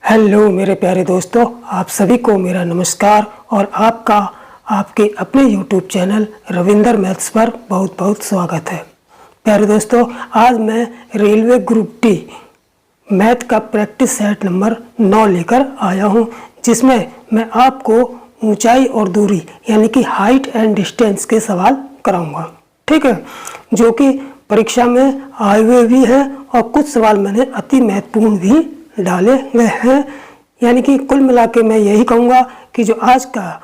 Hello मेरे प्यारे दोस्तों, आप सभी को मेरा नमस्कार और आपका आपके अपने YouTube चैनल रविंदर मैथ्स पर बहुत बहुत स्वागत है। प्यारे दोस्तों, आज मैं रेलवे ग्रुप डी मैथ का प्रैक्टिस सेट नंबर 9 लेकर आया हूं, जिसमें मैं आपको ऊंचाई और दूरी यानी कि हाइट एंड डिस्टेंस के सवाल कराऊंगा। ठीक है, जो कि परीक्षा में आए हुए भी हैं और कुछ सवाल मैंने अति महत्वपूर्ण भी डाले गए हैं। यानी कि कुल मिला के मैं यही कहूँगा कि जो आज का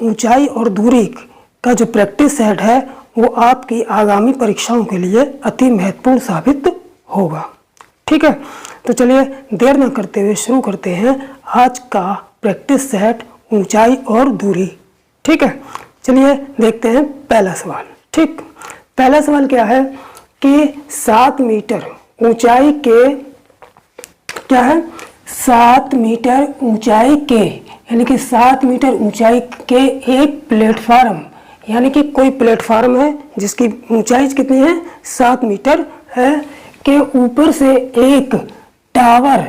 ऊंचाई और दूरी का जो प्रैक्टिस सेट है वो आपकी आगामी परीक्षाओं के लिए अति महत्वपूर्ण साबित होगा। ठीक है, तो चलिए देर न करते हुए शुरू करते हैं आज का प्रैक्टिस सेट ऊंचाई और दूरी। ठीक है, चलिए देखते हैं पहला सवाल। ठीक, पहला सवाल क्या है कि 7 मीटर ऊंचाई के क्या है 7 मीटर ऊंचाई के यानी कि 7 मीटर ऊंचाई के एक प्लेटफार्म, यानी कि कोई प्लेटफार्म है जिसकी ऊंचाई कितनी है 7 मीटर है, के ऊपर से एक टावर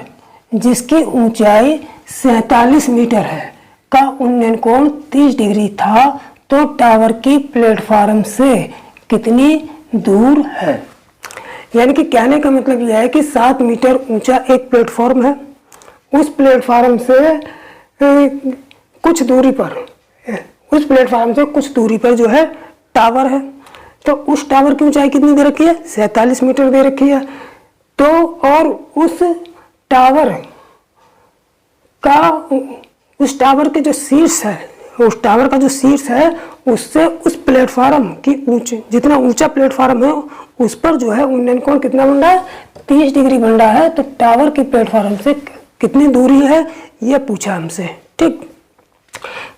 जिसकी ऊंचाई 47 मीटर है का उन्नयन कोण 30 डिग्री था, तो टावर की प्लेटफार्म से कितनी दूर है। यानी कि कहने का मतलब यह है कि 7 मीटर ऊंचा एक प्लेटफॉर्म है, उस प्लेटफॉर्म से कुछ दूरी पर उस प्लेटफॉर्म से कुछ दूरी पर जो है टावर है, तो उस टावर की ऊंचाई कितनी दे रखी है 47 मीटर दे रखी है। तो और उस टावर के जो शीर्ष है, उस टावर का जो शीर्ष है उससे उस प्लेटफार्म की जितना ऊंचा प्लेटफार्म है उस पर जो है उन्नयन कोण कितना बन रहा है 30 डिग्री बन रहा है। तो टावर की प्लेटफार्म से कितनी दूरी है ये पूछा हमसे। ठीक,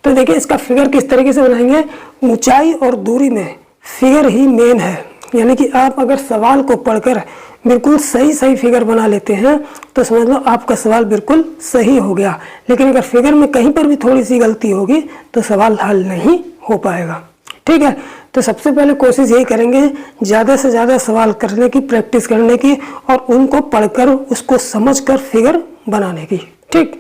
तो देखिए इसका फिगर किस तरीके से बनाएंगे। ऊंचाई और दूरी में फिगर ही मेन है, यानी कि आप अगर सवाल को पढ़कर बिल्कुल सही फिगर बना लेते हैं तो समझ लो आपका सवाल बिल्कुल सही हो गया, लेकिन अगर फिगर में कहीं पर भी थोड़ी सी गलती होगी तो सवाल हल नहीं हो पाएगा। ठीक है, तो सबसे पहले कोशिश यही करेंगे ज़्यादा से ज़्यादा सवाल करने की, प्रैक्टिस करने की और उनको पढ़कर उसको समझकर फिगर बनाने की। ठीक,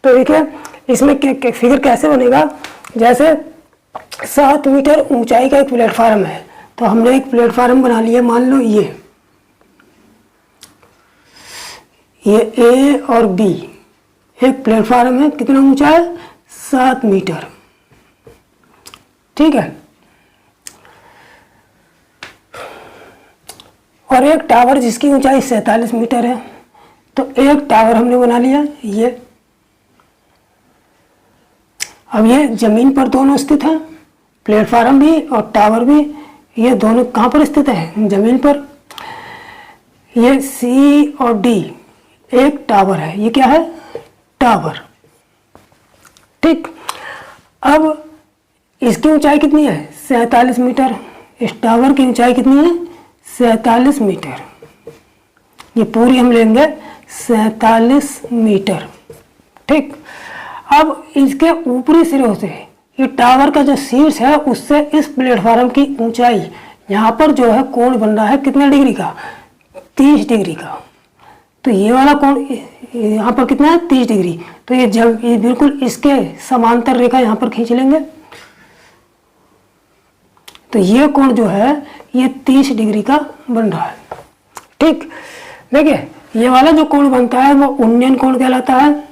तो देखिए इसमें फिगर कैसे बनेगा। जैसे 7 मीटर ऊंचाई का एक प्लेटफार्म है, तो हमने एक प्लेटफार्म बना लिया, मान लो ये ए और बी एक प्लेटफार्म है, कितना ऊंचा है 7 मीटर। ठीक है, और एक टावर जिसकी ऊंचाई 47 मीटर है, तो एक टावर हमने बना लिया ये। अब ये जमीन पर दोनों स्थित है, प्लेटफार्म भी और टावर भी, ये दोनों कहाँ पर स्थित है जमीन पर। ये सी और डी एक टावर है, ये क्या है टावर। ठीक, अब इसकी ऊंचाई कितनी है 47 मीटर, इस टावर की ऊंचाई कितनी है 47 मीटर, ये पूरी हम लेंगे 47 मीटर। ठीक, अब इसके ऊपरी सिरों से ये टावर का जो शीर्ष है उससे इस प्लेटफार्म की ऊंचाई यहाँ पर जो है कोण बन रहा है कितने डिग्री का 30 डिग्री का। तो ये वाला कोण यहाँ पर कितना है 30 डिग्री, तो ये बिल्कुल इसके समांतर रेखा यहाँ पर खींच लेंगे, तो ये कोण जो है ये 30 डिग्री का बन रहा है। ठीक, देखिए ये वाला जो कोण बनता है वो उन्नयन कोण कहलाता है,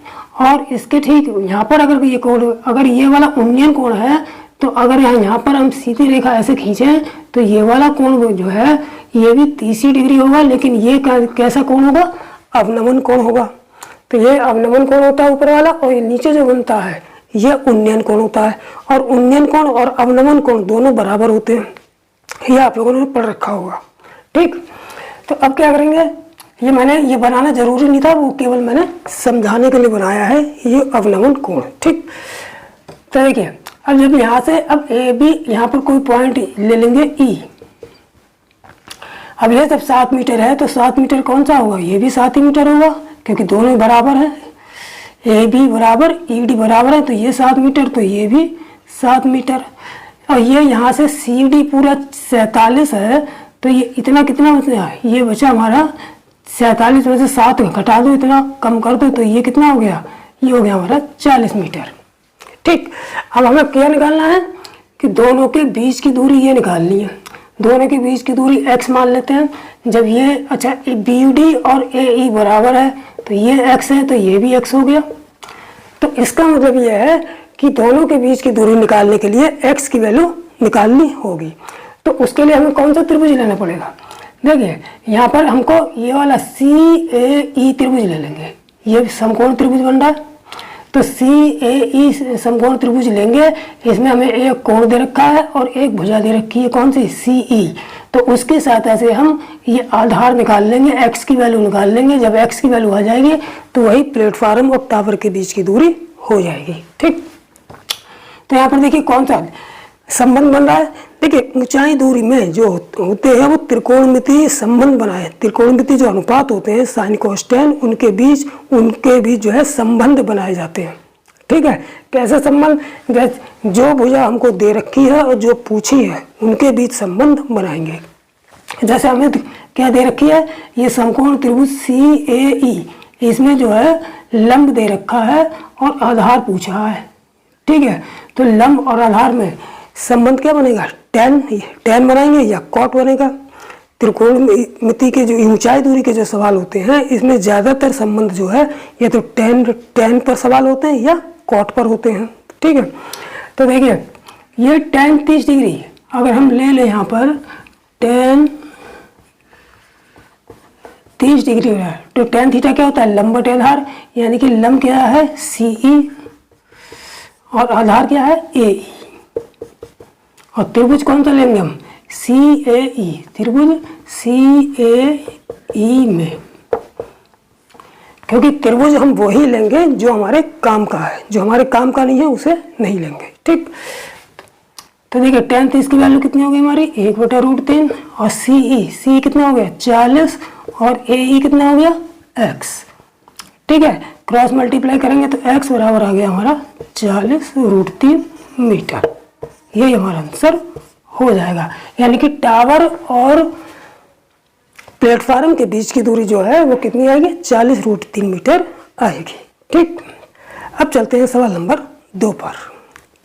और इसके ठीक यहाँ पर अगर ये कोण, अगर ये वाला उन्नयन कोण है तो अगर यहाँ पर हम सीधी रेखा ऐसे खींचें तो ये वाला कोण जो है ये भी 30 डिग्री होगा, लेकिन ये कैसा कोण होगा अवनमन कोण होगा। तो ये अवनमन कोण होता है ऊपर वाला, और ये नीचे जो बनता है ये उन्नयन कोण होता है, और उन्नयन कोण और अवनमन कोण दोनों बराबर होते हैं, ये आप लोगों ने पढ़ रखा होगा। ठीक, तो अब क्या करेंगे, ये मैंने ये बनाना जरूरी नहीं था, वो केवल मैंने समझाने के लिए बनाया है ये अवनमन कोण। ठीक, तो देखिए अब जब यहाँ से अब ए बी यहाँ पर कोई पॉइंट ले लेंगे ई। अब ये जब 7 मीटर है तो 7 मीटर कौन सा होगा, ये भी 7 ही मीटर होगा क्योंकि दोनों बराबर है, ए बी बराबर ई डी बराबर है, तो ये 7 मीटर तो ये भी 7 मीटर। और ये यहाँ से सी डी पूरा 47 है, तो ये इतना कितना बचा, ये बचा हमारा 47 में से 7 घटा दो, इतना कम कर दो, तो ये कितना हो गया, ये हो गया हमारा 40 मीटर। ठीक, अब हमें क्या निकालना है कि दोनों के बीच की दूरी ये निकालनी है। दोनों के बीच की दूरी x मान लेते हैं। जब ये अच्छा BD और AE बराबर है तो ये x है, तो ये भी x हो गया। तो इसका मतलब ये है कि दोनों के बीच की दूरी निकालने के लिए x की वैल्यू निकालनी होगी। तो उसके लिए हमें कौन सा त्रिभुज लेना पड़ेगा, देखिए यहाँ पर हमको ये वाला CAE त्रिभुज ले लेंगे। ये समकोण त्रिभुज बन रहा है, तो CAE समकोण त्रिभुज लेंगे। इसमें हमें एक कोण दे रखा है और एक भुजा दे रखी है, कौन सी, CE। तो उसके सहायता से हम ये आधार निकाल लेंगे, x की वैल्यू निकाल लेंगे। जब x की वैल्यू आ जाएगी तो वही प्लेटफार्म और टावर के बीच की दूरी हो जाएगी। ठीक, तो यहाँ पर देखिए कौन सा संबंध बन रहा है। देखिए ऊंचाई दूरी में जो होते हैं वो त्रिकोणमितीय संबंध बनाए। त्रिकोणमितीय जो अनुपात होते हैं साइन कोस टेन, उनके बीच जो है संबंध बनाए जाते हैं। ठीक है, कैसे संबंध, जो भुजा हमको दे रखी है और जो पूछी है उनके बीच संबंध बनाएंगे। जैसे हमें क्या दे रखी है, ये समकोण त्रिभुज CAE, इसमें जो है लंब दे रखा है और आधार पूछा है। ठीक है, तो लंब और आधार में संबंध क्या बनेगा, टेन बनाएंगे या कॉट बनेगा। त्रिकोणमिति के जो ऊंचाई दूरी के जो सवाल होते हैं इसमें ज़्यादातर संबंध जो है या तो टेन पर सवाल होते हैं या कॉट पर होते हैं। ठीक है, तो देखिए ये tan 30 डिग्री अगर हम ले लें यहाँ पर tan 30 डिग्री है, तो tan थीटा क्या होता है, लंब बटे आधार, यानी कि लंब क्या है CE और आधार क्या है AE। और त्रिभुज कौन सा लेंगे हम, CAE, त्रिभुज CAE में, क्योंकि त्रिभुज हम वही लेंगे जो हमारे काम का है, जो हमारे काम का नहीं है उसे नहीं लेंगे। ठीक, तो देखिए tan 30 की वैल्यू कितनी हो गई हमारी, 1/√3, और CE कितना हो गया 40 और AE कितना हो गया x। ठीक है, क्रॉस मल्टीप्लाई करेंगे तो x बराबर आ गया हमारा 40√3 मीटर। यही हमारा आंसर हो जाएगा, यानी कि टावर और प्लेटफार्म के बीच की दूरी जो है वो कितनी आएगी, 40√3 मीटर आएगी। ठीक, अब चलते हैं सवाल नंबर 2 पर।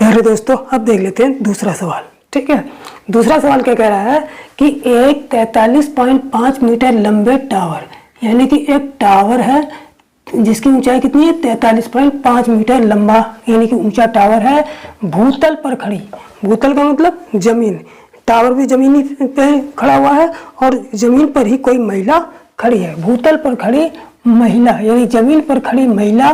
प्यारे दोस्तों अब देख लेते हैं दूसरा सवाल। ठीक है, दूसरा सवाल क्या कह रहा है कि एक 43.5 मीटर लंबे टावर, यानी कि एक टावर है जिसकी ऊंचाई कितनी है 43.5 मीटर लंबा, यानी कि ऊंचा टावर है, भूतल पर खड़ी, भूतल का मतलब जमीन, टावर भी जमीन पे खड़ा हुआ है और जमीन पर ही कोई महिला खड़ी है। भूतल पर खड़ी महिला यानी जमीन पर खड़ी महिला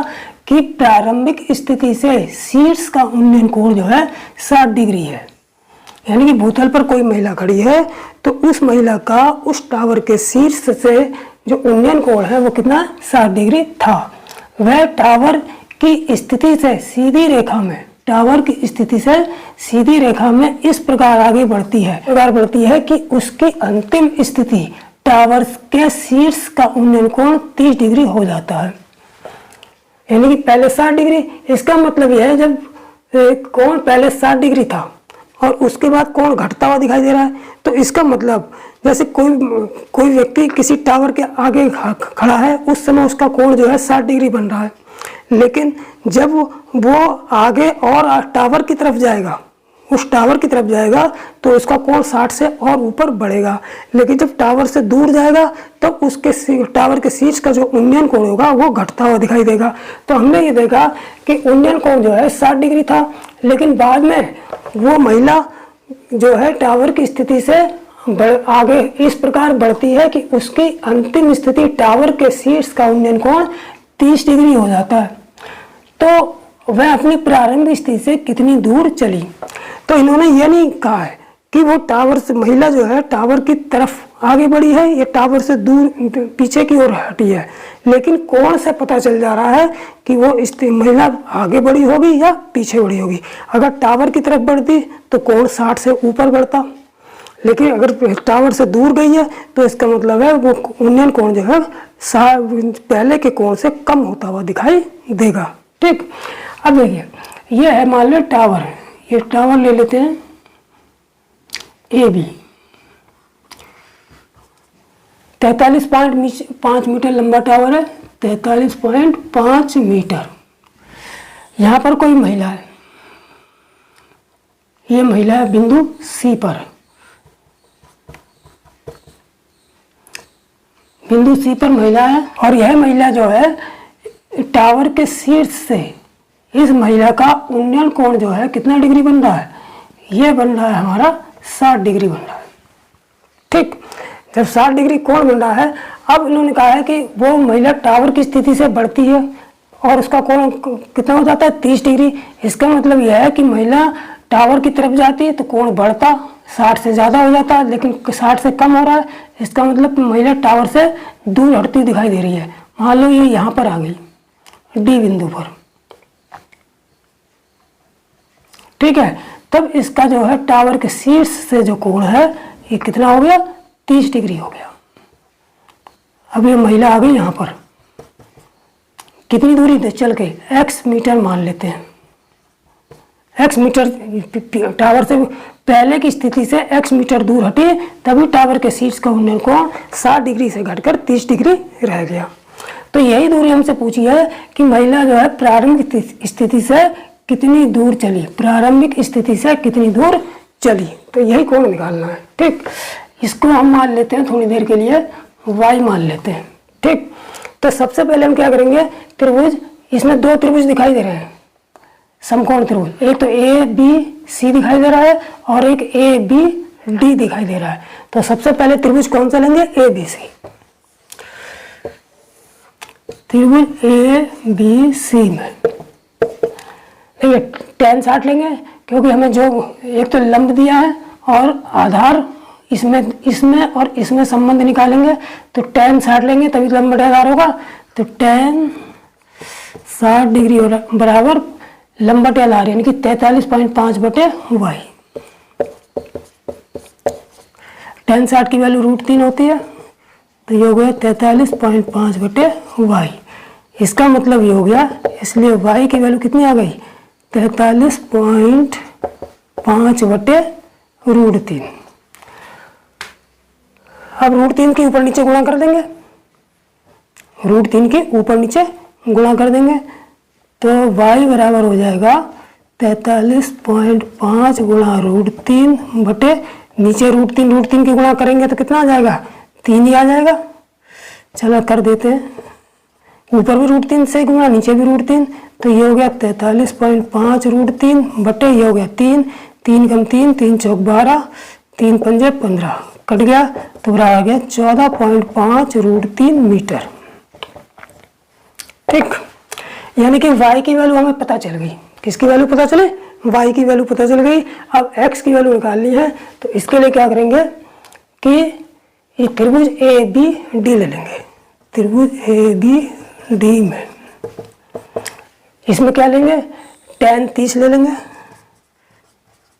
की प्रारंभिक स्थिति से शीर्ष का उन्नयन कोण जो है 60 डिग्री है। यानी कि भूतल पर कोई महिला खड़ी है तो उस महिला का उस टावर के शीर्ष से जो उन्नयन कोण है वो कितना 60 डिग्री था। वह टावर की स्थिति से सीधी रेखा में, टावर की स्थिति से सीधी रेखा में इस प्रकार आगे बढ़ती है कि उसकी अंतिम स्थिति टावर के शीर्ष का उन्नयन कोण 30 डिग्री हो जाता है। यानी कि पहले 60 डिग्री, इसका मतलब यह है जब कोण पहले 60 डिग्री था और उसके बाद कोण घटता हुआ दिखाई दे रहा है, तो इसका मतलब जैसे कोई व्यक्ति किसी टावर के आगे खड़ा है उस समय उसका कोण जो है 60 डिग्री बन रहा है, लेकिन जब वो आगे और टावर की तरफ जाएगा, उस टावर की तरफ जाएगा तो उसका कोण 60 से और ऊपर बढ़ेगा। लेकिन जब टावर से दूर जाएगा तब उसके टावर के शीर्ष का जो उन्नयन कोण होगा वो घटता हुआ दिखाई देगा। तो हमने ये देखा कि उन्नयन कोण जो है 60 डिग्री था, लेकिन बाद में वो महिला जो है टावर की स्थिति से आगे इस प्रकार बढ़ती है कि उसकी अंतिम स्थिति टावर के शीर्ष का उन्नयन कोण 30 डिग्री हो जाता है। तो वह अपनी प्रारंभिक स्थिति से कितनी दूर चली, तो इन्होंने ये नहीं कहा है कि वो टावर से, महिला जो है टावर की तरफ आगे बढ़ी है या टावर से दूर पीछे की ओर हटी है, लेकिन कोण से पता चल जा रहा है कि वो महिला आगे बढ़ी होगी या पीछे बढ़ी होगी। अगर टावर की तरफ बढ़ती तो कोण 60 से ऊपर बढ़ता, लेकिन अगर टावर से दूर गई है तो इसका मतलब है वो उन्नयन कोण जो है पहले के कोण से कम होता हुआ दिखाई देगा। ठीक, अब देखिए ये है मान लो टावर, ये टावर ले लेते हैं AB। 43.5 मीटर लंबा टावर है, 43.5 मीटर। यहाँ पर कोई महिला है, ये महिला है बिंदु सी पर, बिंदु सी पर महिला है। और यह महिला जो है टावर के शीर्ष से इस महिला का उन्नयन कोण जो है कितना डिग्री बन रहा है, ये बन रहा है हमारा 60 डिग्री बन रहा है। ठीक, जब 60 डिग्री कोण बन रहा है, अब इन्होंने कहा है कि वो महिला टावर की स्थिति से बढ़ती है और उसका कोण कितना हो जाता है, 30 डिग्री। इसका मतलब यह है कि महिला टावर की तरफ जाती है तो कोण बढ़ता 60 से ज़्यादा हो जाता है, लेकिन 60 से कम हो रहा है। इसका मतलब महिला टावर से दूर हटती दिखाई दे रही है। मान लो ये यहाँ पर आ गई डी बिंदु पर, ठीक है, तब इसका जो है टावर के शीर्ष से जो कोण है ये कितना हो गया, 30 डिग्री हो गया। अब ये महिला आ गई यहाँ पर, कितनी दूरी थे चल के, x मीटर मान लेते हैं, x मीटर टावर से पहले की स्थिति से x मीटर दूर हटी, तभी टावर के शीर्ष का उन्नयन कोण 60 डिग्री से घटकर 30 डिग्री रह गया। तो यही दूरी हमसे पूछी है कि महिला जो है प्रारंभिक स्थिति से कितनी दूर चली, प्रारंभिक स्थिति से कितनी दूर चली, तो यही कोण निकालना है। ठीक, इसको हम मान लेते हैं थोड़ी देर के लिए y मान लेते हैं। ठीक, तो सबसे पहले हम क्या करेंगे, त्रिभुज, इसमें दो त्रिभुज दिखाई दे रहे हैं, समकोण त्रिभुज, एक तो ए बी सी दिखाई दे रहा है और एक ए बी डी दिखाई दे रहा है। तो सबसे पहले त्रिभुज कौन सा लेंगे, ए बी सी। त्रिभुज ए बी सी में देखिए tan 60 लेंगे, क्योंकि हमें जो एक तो लंब दिया है और आधार इसमें और इसमें संबंध निकालेंगे, तो tan 60 लेंगे तभी लंब बटे आधार होगा। तो tan 60 डिग्री बराबर लंब बटे आधार यानी कि 43.5 बटे y। tan 60 की वैल्यू √3 होती है, तो ये हो गया 43.5 बटे y। इसका मतलब ये हो गया, इसलिए y की वैल्यू कितनी आ गई, 43.5 बटे √3। अब √3 के ऊपर नीचे गुणा कर देंगे, √3 के ऊपर नीचे गुणा कर देंगे, तो y बराबर हो जाएगा 43.5 गुणा √3 बटे नीचे √3 की गुणा करेंगे तो कितना आ जाएगा, 3 ही आ जाएगा। चलो कर देते हैं, ऊपर भी √3 से गुणा नीचे भी √3, तो ये हो गया 43.5 √3 बटे ये हो गया 3, 3 कम 3, 3 चौक 12, 3 पंजे 15, कट गया तो बराबर आ गया 14.5 √3 मीटर। ठीक, यानी कि y की वैल्यू हमें पता चल गई। किसकी वैल्यू पता चले, y की वैल्यू पता चल गई। अब x की वैल्यू निकालनी है, तो इसके लिए क्या करेंगे कि ये त्रिभुज ए बी डी ले लेंगे। त्रिभुज ए बी डी में इसमें क्या लेंगे, tan 30 ले लेंगे,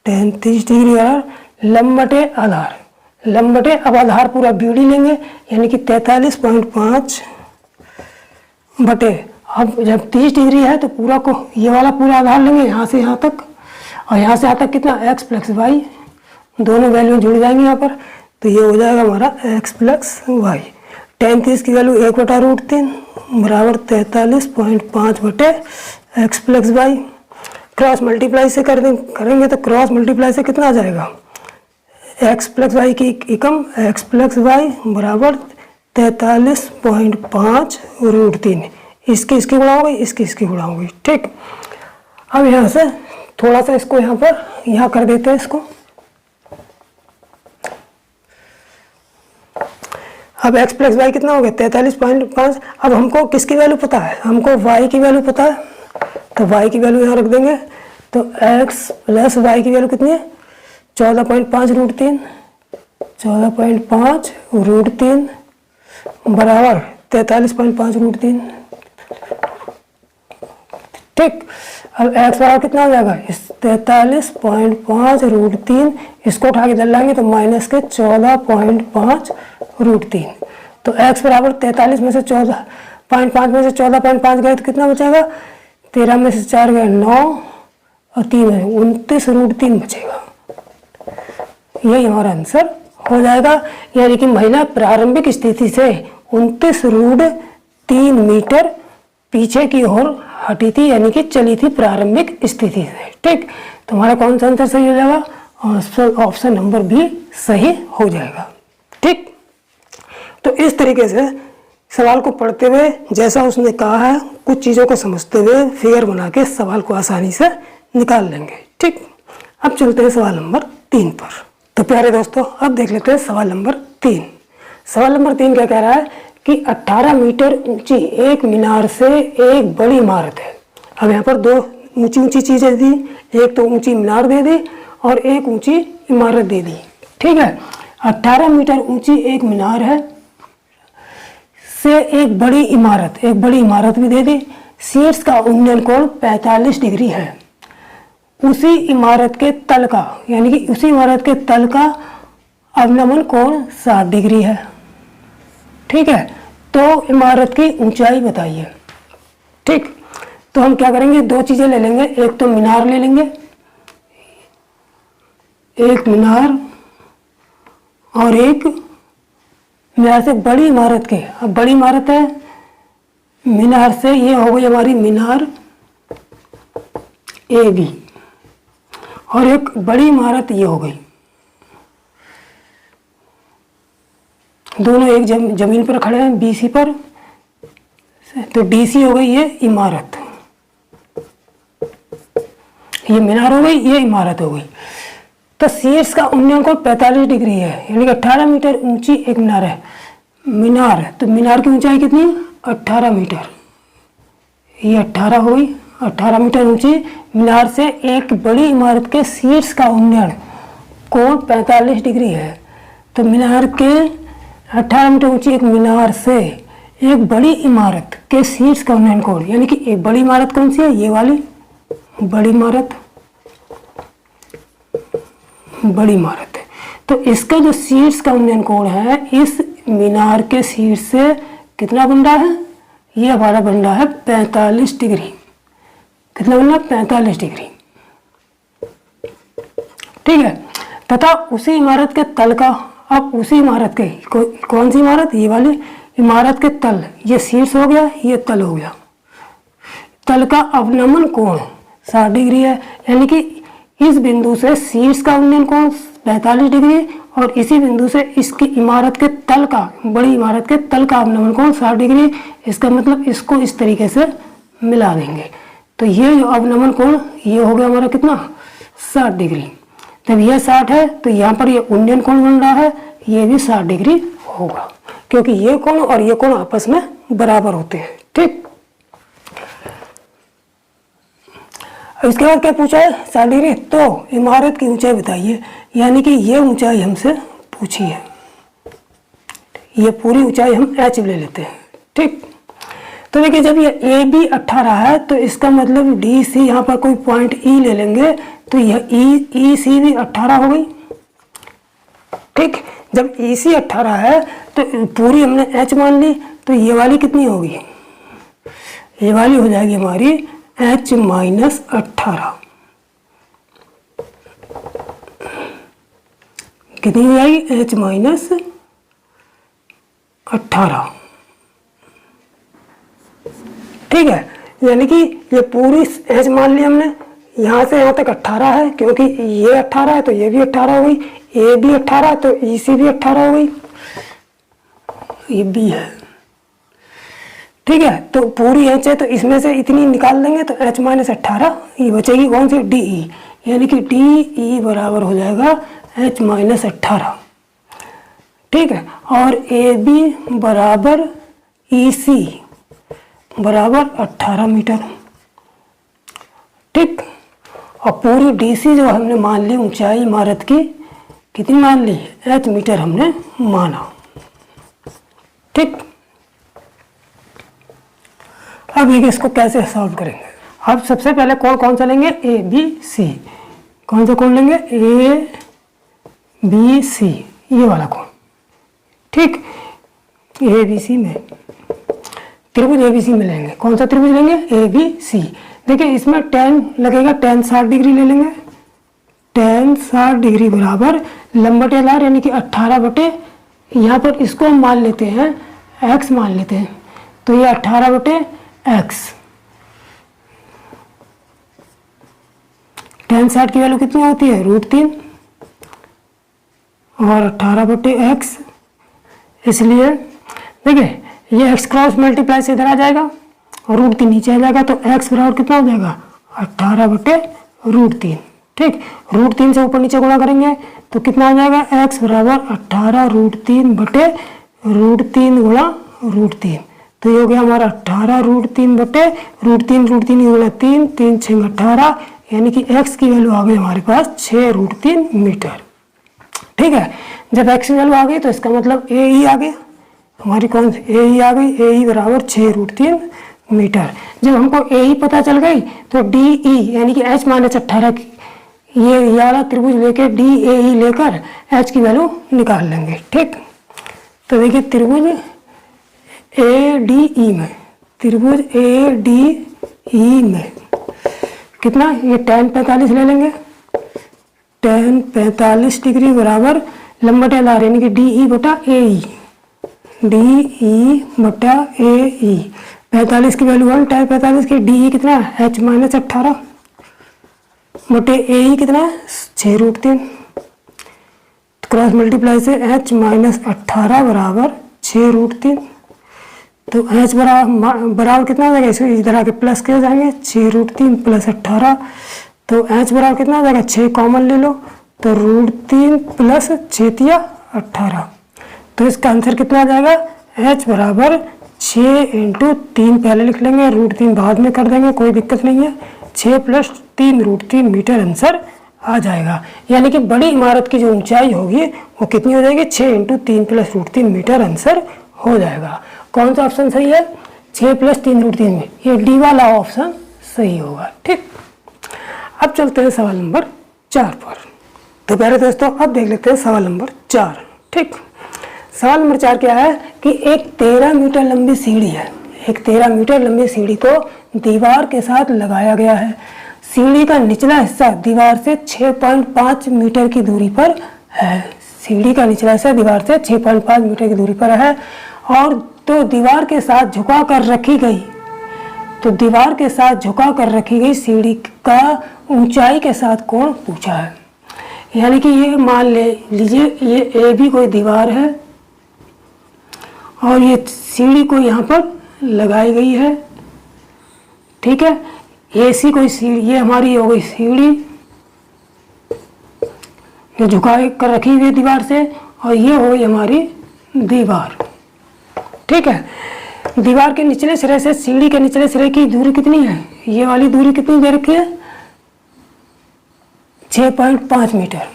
tan 30 डिग्री बराबर लंब बटे आधार, लंब बटे अब आधार पूरा BD लेंगे यानी कि 43.5 बटे, अब जब 30 डिग्री है तो पूरा को ये वाला पूरा आधार लेंगे यहाँ से यहाँ तक, और यहाँ से यहाँ तक कितना x प्लस वाई, दोनों वैल्यू जुड़ जाएंगे यहाँ पर, तो ये हो जाएगा हमारा x प्लस वाई। tan 30 की वैल्यू 1 बटा √3 बराबर 43.5 बटे x plus Y. Cross multiply से करेंगे तो क्रॉस मल्टीप्लाई से कितना आ जाएगा, x प्लस वाई की एकम x प्लस वाई बराबर 43.5 √3। इसकी गुणा हो गई, इसकी गुणा हो गई। ठीक, अब यहाँ से थोड़ा सा इसको यहाँ पर यहाँ कर देते हैं इसको। अब x प्लस वाई कितना हो गया 43.5। अब हमको किसकी वैल्यू पता है, हमको y की वैल्यू पता है, तो y की वैल्यू यहाँ रख देंगे। तो x प्लस वाई की वैल्यू कितनी है 14.5 √3, 14.5 √3 बराबर 43.5 √3। ठीक, अब x बराबर कितना हो जाएगा, इस 43.5 √3 इसको उठा के इधर लाएंगे तो माइनस के 14.5 √3। तो x बराबर 43 में से 14.5 में से 14.5 गए तो कितना बचेगा, 13 में से 4 गए 9 और 3 है 29 √3 बचेगा। यही हमारा आंसर हो जाएगा, यानी कि महिला प्रारंभिक स्थिति से 29√3 मीटर पीछे की ओर हटी थी, यानी कि चली थी प्रारंभिक स्थिति से। ठीक, तुम्हारा कौन सा आंसर सही हो जाएगा? ऑप्शन नंबर बी सही हो जाएगा। ठीक, तो इस तरीके से सवाल को पढ़ते हुए जैसा उसने कहा है कुछ चीज़ों को समझते हुए फिगर बना के सवाल को आसानी से निकाल लेंगे। ठीक, अब चलते हैं सवाल नंबर 3 पर। तो प्यारे दोस्तों अब देख लेते हैं सवाल नंबर 3। सवाल नंबर 3 क्या कह रहा है कि 18 मीटर ऊंची एक मीनार से एक बड़ी इमारत है। अब यहाँ पर 2 ऊंची ऊंची चीज़ें दी, एक तो ऊंची मीनार दे दी और एक ऊंची इमारत दे दी। ठीक है, 18 मीटर ऊंची एक मीनार है से एक बड़ी इमारत भी दे दी। शीर्ष का उन्नयन कोण 45 डिग्री है। उसी इमारत के तल का, यानी कि उसी इमारत के तल का अवनमन कोण 60 डिग्री है। ठीक है, तो इमारत की ऊंचाई बताइए। ठीक, तो हम क्या करेंगे, 2 चीजें ले लेंगे, एक तो मीनार ले लेंगे, एक मीनार और एक मीनार से बड़ी इमारत के। अब बड़ी इमारत है, मीनार से ये हो गई हमारी मीनार ए बी, और एक बड़ी इमारत ये हो गई। दोनों एक जमीन पर खड़े हैं बीसी पर, तो डीसी हो गई ये इमारत, ये मीनार हो गई, ये इमारत हो गई। तो शीर्ष का उन्नयन कोण 45 डिग्री है, यानी कि 18 मीटर ऊंची एक मीनार है। मीनार, तो मीनार की ऊंचाई कितनी? 18 मीटर, ये 18 हो गई। 18 मीटर ऊंची मीनार से एक बड़ी इमारत के शीर्ष का उन्नयन कोण 45 डिग्री है। तो मीनार के 18 मीटर ऊंची एक मीनार से एक बड़ी इमारत के शीर्ष का उन्नयन कोण, यानी कि एक बड़ी इमारत कौन सी है? ये वाली बड़ी इमारत, बड़ी इमारत है। तो इसका जो शीर्ष का उन्नयन कोण है इस मीनार के शीर्ष से कितना बन रहा है? ये हमारा बन रहा है 45 डिग्री। कितना बन रहा है? 45 डिग्री। ठीक है, तथा उसी इमारत के तल का, अब उसी इमारत के कौन सी इमारत? ये वाली इमारत के तल, ये शीर्ष हो गया, ये तल हो गया। तल का अवनमन कोण 60 डिग्री है, यानी कि इस बिंदु से शीर्ष का उन्नयन कोण 45 डिग्री और इसी बिंदु से इसकी इमारत के तल का, बड़ी इमारत के तल का अवनमन कोण 60 डिग्री। इसका मतलब इसको इस तरीके से मिला देंगे, तो ये जो अवनमन कोण ये हो गया हमारा कितना? 60 डिग्री। जब यह 60 है तो यहाँ पर ये उन्नयन कोण बन रहा है, ये भी 60 डिग्री होगा, क्योंकि ये कोण और ये कोण आपस में बराबर होते हैं। ठीक, इसके बाद क्या पूछा है? 60 डिग्री। तो इमारत की ऊंचाई बताइए, यानी कि ये ऊंचाई हमसे पूछी है, ये पूरी ऊंचाई हम h ले लेते हैं। ठीक, तो देखिए जब ये ए बी 18 है तो इसका मतलब डी सी, यहाँ पर कोई पॉइंट ई ले लेंगे तो यह ई सी भी 18 हो गई। ठीक, जब ई सी 18 है तो पूरी हमने h मान ली, तो ये वाली कितनी होगी? ये वाली हो जाएगी हमारी h माइनस 18। कितनी हो जाएगी? h minus 18। ठीक है, यानी कि ये पूरी h मान ली हमने, यहाँ से यहाँ तक 18 है, क्योंकि ये 18 है तो ये भी 18 हो गई, ए भी 18 तो ई सी भी 18 हो गई, ये बी है। ठीक है, तो पूरी h है तो इसमें से इतनी निकाल देंगे तो h माइनस 18 ये बचेगी कौन सी? डी ई, यानी कि डी ई बराबर हो जाएगा h माइनस 18। ठीक है, और ए बी बराबर ई सी बराबर 18 मीटर। ठीक, और पूरी डी सी जो हमने मान ली ऊंचाई इमारत की, कितनी मान ली? h मीटर हमने माना। ठीक, अब देखिए इसको कैसे सॉल्व करेंगे। अब सबसे पहले कोण कौन सा लेंगे? A B C. कौन सा कोण लेंगे? ए बी सी, ये वाला कोण। ठीक, ए बी सी में त्रिभुज ए बी सी में लेंगे। कौन सा त्रिभुज लेंगे? A B C. देखिए इसमें tan लगेगा, tan 60 डिग्री ले लेंगे, tan tan 60 डिग्री बराबर लंब बटे आधार यानी कि 18 बटे, यहाँ पर इसको हम मान लेते हैं x मान लेते हैं, तो ये 18 बटे x। tan 60 की वैल्यू कितनी होती है √3 और 18 बटे x, इसलिए देखिए ये x क्रॉस मल्टीप्लाई से इधर आ जाएगा और √3 नीचे आ जाएगा, तो x बराबर कितना हो जाएगा 18 बटे √3। ठीक, √3 से ऊपर नीचे गुणा करेंगे तो कितना आ जाएगा x बराबर 18 √3 बटे √3 गुणा √3, तो ये हो गया हमारा 18 √3 बटे √3 गुणा 3, 3 6 18, यानी कि x की वैल्यू आ गई हमारे पास 6 √3 मीटर। ठीक है, जब x की वैल्यू आ गई तो इसका मतलब ए ई आ गया, हमारी कौन सी ए ई आ गई, ए ई बराबर 6 √3 मीटर। जब हमको ए ई पता चल गई तो डी ई यानी कि h माइनस 18 की ये वाला त्रिभुज लेके डी ए ई लेकर h की वैल्यू निकाल लेंगे। ठीक, तो देखिए त्रिभुज ए डी ई में, त्रिभुज ए डी ई में कितना, ये tan 45 ले लेंगे, tan 45 डिग्री बराबर लंब बटे आधार यानी कि डी ई बटा ए ई, डी ई बटा ए ई। 45 की वैल्यू 1, tan 45 की डी ई कितना है h माइनस 18 बटे ए ई कितना है 6 √3, क्रॉस मल्टीप्लाई से h माइनस 18 बराबर 6 √3, तो h बराबर कितना हो जाएगा, इसको इधर आके प्लस के हो जाएंगे 6 √3 प्लस 18, तो h बराबर कितना हो जाएगा 6 कॉमन ले लो, तो √3 प्लस 6 तिया 18, तो इसका आंसर कितना आ जाएगा h बराबर 6 × 3 पहले लिख लेंगे, √3 बाद में कर देंगे, कोई दिक्कत नहीं है, 6 + 3 √3 मीटर आंसर आ जाएगा। यानी कि बड़ी इमारत की जो ऊंचाई होगी वो कितनी हो जाएगी 6 × 3 + √3 मीटर आंसर हो जाएगा। कौन सा ऑप्शन सही है, 6 + 3 √3 में, ये डी वाला ऑप्शन सही होगा। ठीक, अब चलते हैं सवाल नंबर 4 पर। तो प्यारे दोस्तों अब देख लेते हैं सवाल नंबर 4। ठीक, सवाल नंबर 4 क्या है कि एक 13 मीटर लंबी सीढ़ी है, एक 13 मीटर लंबी सीढ़ी को दीवार के साथ लगाया गया है। सीढ़ी का निचला हिस्सा दीवार से 6.5 मीटर की दूरी पर है, सीढ़ी का निचला हिस्सा दीवार से 6.5 मीटर की दूरी पर है, और तो दीवार के साथ झुका कर रखी गई, तो दीवार के साथ झुका कर रखी गई सीढ़ी का ऊंचाई के साथ कोण पूछा है। यानी कि ये मान लीजिए ये ए भी कोई दीवार है और ये सीढ़ी को यहाँ पर लगाई गई है। ठीक है, ए सी कोई सीढ़ी, ये हमारी हो गई सीढ़ी जो झुका कर रखी हुई है दीवार से, और ये हो गई हमारी दीवार। ठीक है, दीवार के निचले सिरे से सीढ़ी के निचले सिरे की दूरी कितनी है, ये वाली दूरी कितनी दे रखी है 6.5 मीटर।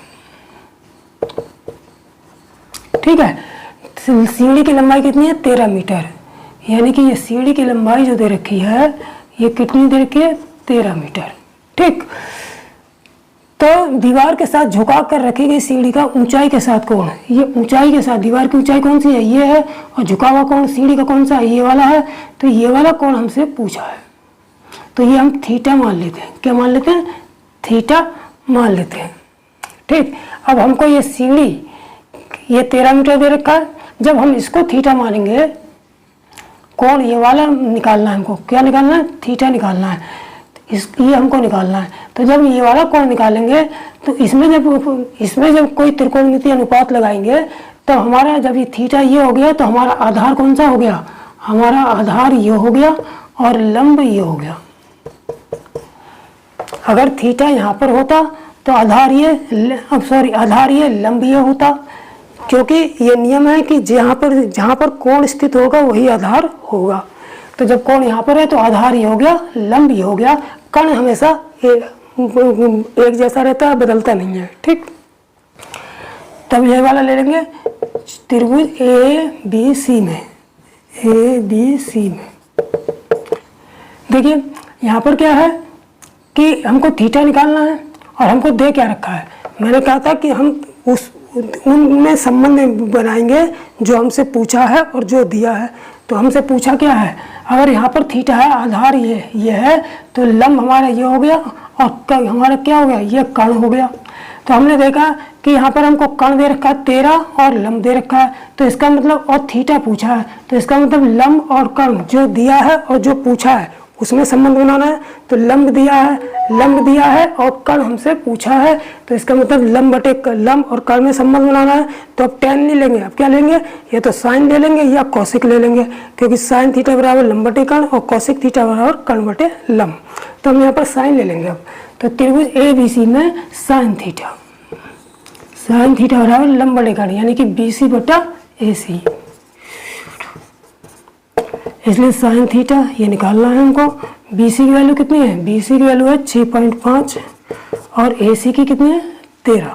ठीक है, सीढ़ी की लंबाई कितनी है 13 मीटर, यानी कि ये सीढ़ी की लंबाई जो दे रखी है ये कितनी दे रखी है 13 मीटर। ठीक, तो दीवार के साथ झुका कर रखी गई सीढ़ी का ऊंचाई के साथ कोण, ये ऊंचाई के साथ दीवार की ऊंचाई कौन सी है ये है, और झुका हुआ कोण सीढ़ी का कौन सा है ये वाला है, तो ये वाला कोण हमसे पूछा है, तो ये हम थीटा मान लेते हैं। क्या मान लेते हैं, थीटा मान लेते हैं। ठीक, अब हमको ये सीढ़ी ये 13 मीटर दे रखा है, जब हम इसको थीटा मानेंगे कोण ये वाला निकालना है हमको, क्या निकालना है थीटा निकालना है, ये हमको निकालना है। तो जब ये वाला कोण निकालेंगे तो इसमें जब कोई त्रिकोणमितीय अनुपात लगाएंगे तो हमारा जब ये थीटा ये हो गया तो हमारा आधार कौन सा हो गया, हमारा आधार ये हो गया और लंब ये हो गया। अगर थीटा यहाँ पर होता तो आधार ये लंब ये होता, क्योंकि ये नियम है कि जहाँ पर कोण स्थित होगा वही आधार होगा। तो जब कोण यहाँ पर है तो आधार ये हो गया, लंब ये हो गया। कण हमेशा एक जैसा रहता है, बदलता नहीं है। ठीक, तब ये वाला ले लेंगे त्रिभुज ए बी सी में, देखिए यहाँ पर क्या है कि हमको थीटा निकालना है और हमको दे क्या रखा है। मैंने कहा था कि हम उनमें संबंध बनाएंगे जो हमसे पूछा है और जो दिया है। तो हमसे पूछा क्या है, अगर यहाँ पर थीटा है आधार ये है तो लंब हमारा ये हो गया और हमारा क्या हो गया, ये कण हो गया। तो हमने देखा कि यहाँ पर हमको कर्ण दे रखा है 13 और लंब दे रखा है, तो इसका मतलब और थीटा पूछा है, तो इसका मतलब लंब और कर्ण जो दिया है और जो पूछा है उसमें संबंध बनाना है। तो लंब दिया है और कर्ण हमसे पूछा है, तो इसका मतलब लंब बटे लंब और कर्ण में संबंध बनाना है। तो अब tan नहीं लेंगे, अब क्या लेंगे, या तो साइन ले लेंगे या कौशिक ले लेंगे, क्योंकि साइन थीटा बराबर लंब बटे कर्ण और कौशिक थीटा बराबर कर्ण बटे लंब। तो हम यहाँ पर साइन ले लेंगे। अब तो त्रिभुज ABC में साइन थीटा बराबर लंब बटे कर्ण, यानी कि BC बटा AC, इसलिए साइन थीटा ये निकालना है हमको। BC की वैल्यू कितनी है, BC की वैल्यू है 6.5 और AC की कितनी है 13।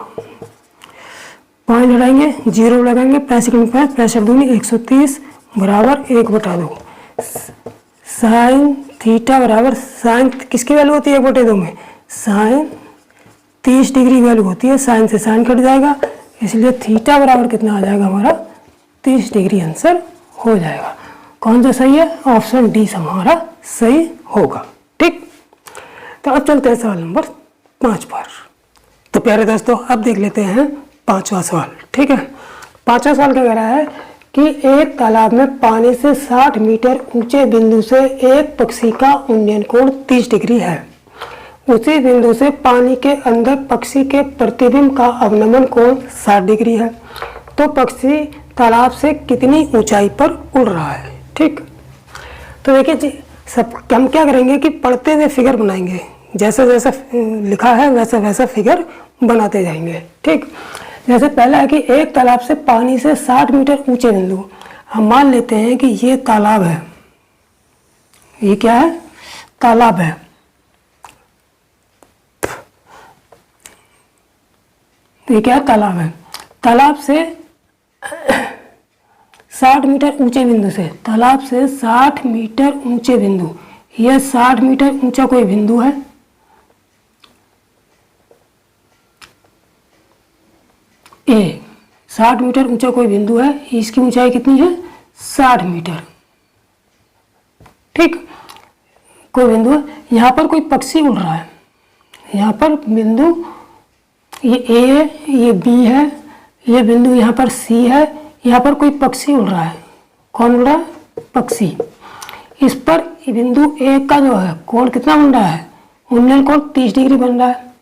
पॉइंट हटाएंगे, 0 लगाएंगे, 65 65 दूनी 130 बराबर 1/2। साइन थीटा बराबर साइन किसकी वैल्यू होती है 1/2 में, साइन 30 डिग्री वैल्यू होती है, साइन से साइन कट जाएगा, इसलिए थीटा बराबर कितना आ जाएगा हमारा 30 डिग्री आंसर हो जाएगा। कौन सा सही है, ऑप्शन डी हमारा सही होगा। ठीक, तो अब चलते हैं सवाल नंबर 5 पर। तो प्यारे दोस्तों अब देख लेते हैं 5वां सवाल। ठीक है, 5वां सवाल क्या कह रहा है कि एक तालाब में पानी से 60 मीटर ऊंचे बिंदु से एक पक्षी का उन्नयन कोण 30 डिग्री है। उसी बिंदु से पानी के अंदर पक्षी के प्रतिबिंब का अवनमन कोण 60 डिग्री है। तो पक्षी तालाब से कितनी ऊंचाई पर उड़ रहा है। ठीक, तो देखिए जी, सब हम क्या करेंगे कि पढ़ते हुए फिगर बनाएंगे, जैसा जैसा लिखा है वैसा वैसा फिगर बनाते जाएंगे। ठीक, जैसे पहला है कि एक तालाब से पानी से 60 मीटर ऊंचे बिंदु, हम मान लेते हैं कि ये तालाब है, ये क्या है, तालाब है। ये क्या तालाब है, तालाब से 60 मीटर ऊंचे बिंदु से, तालाब से 60 मीटर ऊंचे बिंदु, यह 60 मीटर ऊंचा कोई बिंदु है, ए 60 मीटर ऊंचा कोई बिंदु है, इसकी ऊंचाई कितनी है 60 मीटर। ठीक, कोई बिंदु है, यहाँ पर कोई पक्षी उड़ रहा है, यहाँ पर बिंदु ये ए है, ये बी है, ये बिंदु यहाँ पर सी है, यहाँ पर कोई पक्षी उड़ रहा है। कौन उड़ रहा है, पक्षी। इस पर बिंदु ए का जो है कोण कितना बन रहा है, उन्नयन कोण 30 डिग्री बन रहा है।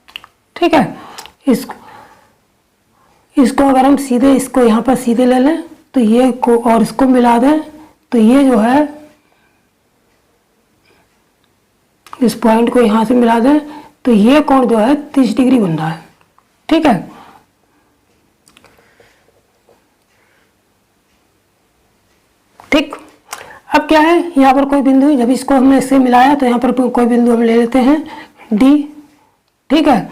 ठीक है, इसको अगर हम सीधे इसको यहाँ पर सीधे ले लें तो ये को और इसको मिला दें तो ये जो है इस पॉइंट को यहाँ से मिला दें तो ये कोण जो है 30 डिग्री बन रहा है। ठीक है, ठीक, अब क्या है, यहाँ पर कोई बिंदु, जब इसको हमने इससे मिलाया तो यहाँ पर कोई बिंदु हम ले लेते हैं डी। ठीक है,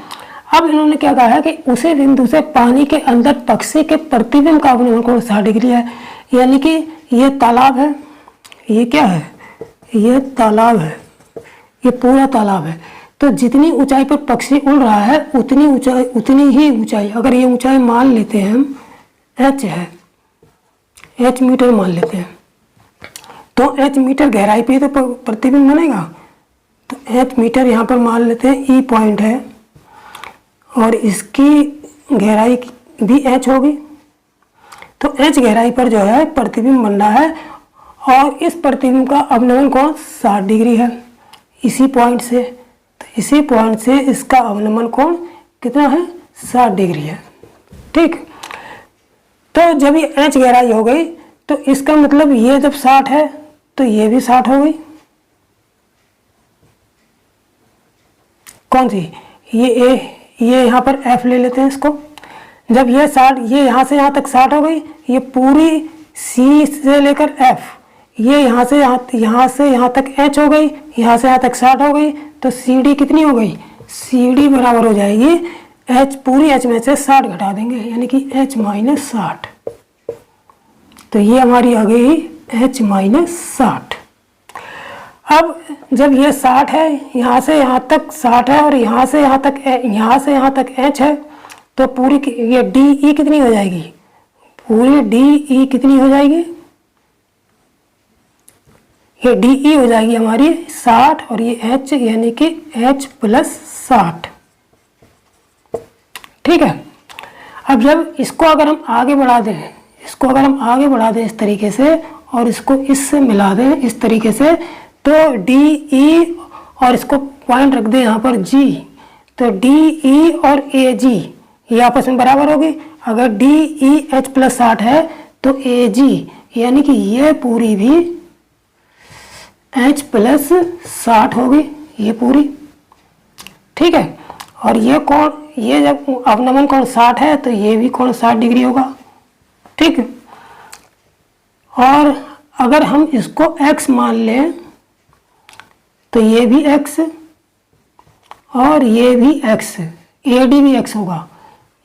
अब इन्होंने क्या कहा है कि उसी बिंदु से पानी के अंदर पक्षी के प्रतिबिंब का अवनमन कोण 60 डिग्री है, यानी कि ये तालाब है, ये क्या है, ये तालाब है, ये पूरा तालाब है। तो जितनी ऊंचाई पर पक्षी उड़ रहा है उतनी ही ऊंचाई, अगर ये ऊंचाई मान लेते हैं हम h है, h मीटर मान लेते हैं, तो h मीटर गहराई पे तो प्रतिबिंब बनेगा। तो h मीटर यहाँ पर मान लेते हैं, E पॉइंट है और इसकी गहराई भी h होगी। तो h गहराई पर जो है प्रतिबिंब बन रहा है और इस प्रतिबिंब का अवनमन कोण 60 डिग्री है इसी पॉइंट से। तो इसी पॉइंट से इसका अवनमन कोण कितना है, 60 डिग्री है। ठीक, तो जब ये h गहराई हो गई तो इसका मतलब ये जब 60 है तो ये भी 60 हो गई। कौन सी, ये यहाँ पर f ले लेते हैं इसको। जब ये 60, ये यहाँ से यहाँ तक 60 हो गई, ये पूरी c से लेकर f, ये यहाँ से यहाँ तक h हो गई, यहाँ से यहाँ तक 60 हो गई, तो CD कितनी हो गई, CD बराबर हो जाएगी h, पूरी h में से 60 घटा देंगे यानी कि h माइनस 60। तो ये हमारी आ गई h माइनस 60। अब जब ये 60 है, यहाँ से यहाँ तक 60 है और यहाँ से यहाँ तक h है, तो पूरी ये DE कितनी हो जाएगी, पूरी DE कितनी हो जाएगी, ये DE हो जाएगी हमारी 60 और ये h यानी कि h प्लस 60। ठीक है। अब जब इसको अगर हम आगे बढ़ा दें, इसको अगर हम आगे बढ़ा दें इस तरीके से और इसको इससे मिला दें इस तरीके से, तो डी ई और इसको पॉइंट रख दें यहाँ पर जी, तो डी ई और ए जी ये आपस में बराबर होगी। अगर डी ई एच प्लस 60 है तो ए जी यानी कि ये पूरी भी एच प्लस 60 होगी, ये पूरी, ठीक है। और ये कोण, ये जब अवनमन कोण 60 है तो ये भी कोण 60 डिग्री होगा, ठीक। और अगर हम इसको x मान लें तो ये भी x और ये भी x, ए डी भी x होगा।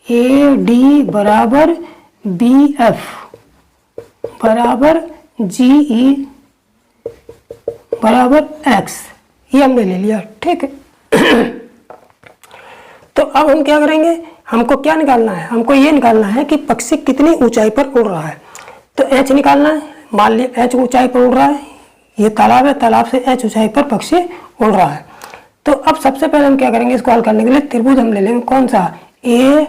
ए डी बराबर बी एफ बराबर जी ई बराबर x, ये हमने ले लिया, ठीक है। तो अब हम क्या करेंगे, हमको क्या निकालना है, हमको ये निकालना है कि पक्षी कितनी ऊंचाई पर उड़ रहा है। तो h निकालना है। मान लिया h ऊंचाई पर उड़ रहा है, ये तालाब है, तालाब से h ऊंचाई पर पक्षी उड़ रहा है। तो अब सबसे पहले हम क्या करेंगे, इसको हल करने के लिए त्रिभुज हम ले लेंगे। कौन सा, ए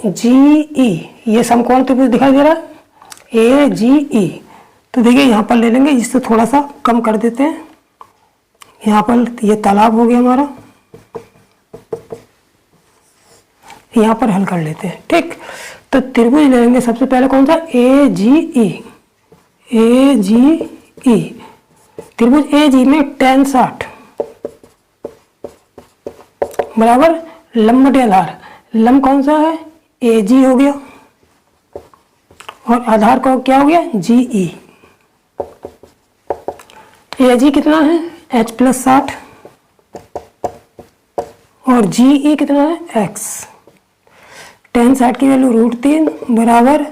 जी ई, ये समकोण त्रिभुज दिखाई दे रहा है, ए जी ई। तो देखिए यहाँ पर ले लेंगे, इससे थोड़ा सा कम कर देते हैं। यहाँ पर ये तालाब हो गया हमारा, यहाँ पर हल कर लेते हैं, ठीक। तो त्रिभुज ले लेंगे सबसे पहले, कौन सा, ए जी ई। ए जी ई त्रिभुज ए जी में tan 60 बराबर लंब बटे आधार, लंब कौन सा है, ए जी हो गया और आधार को क्या हो गया, जी ई। ए जी कितना है, एच प्लस 60 और जी ई कितना है, एक्स। tan 60 की वैल्यू √3 बराबर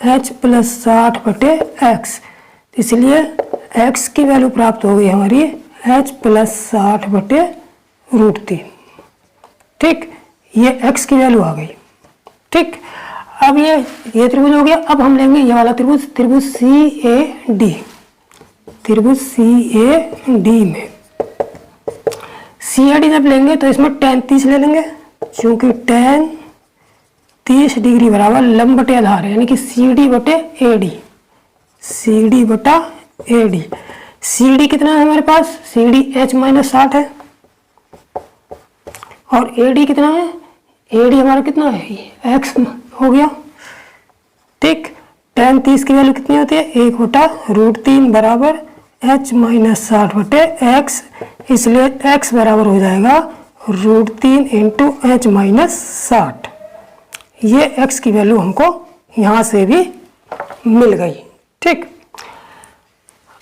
h प्लस 60 बटे एक्स, इसलिए x की वैल्यू प्राप्त हो गई हमारी h प्लस 60 बटे √3, ठीक। ये x की वैल्यू आ गई, ठीक। अब ये त्रिभुज हो गया। अब हम लेंगे ये वाला त्रिभुज, त्रिभुज सी ए डी। त्रिभुज सी ए डी में सी ए डी जब लेंगे तो इसमें tan 30 ले लेंगे, क्योंकि tan 30 डिग्री बराबर लंब बटे आधार है, यानी कि सी डी बटे ए डी, सी डी बटा ए डी। सी डी कितना है हमारे पास, सी डी एच माइनस 60 है और ए डी कितना है, ए डी हमारा कितना है, एक्स हो गया, ठीक। tan 30 की वैल्यू कितनी होती है, 1 बटा √3 बराबर h माइनस 60 बटे एक्स, इसलिए x बराबर हो जाएगा √3 इंटू एच माइनस 60। ये x की वैल्यू हमको यहाँ से भी मिल गई, ठीक।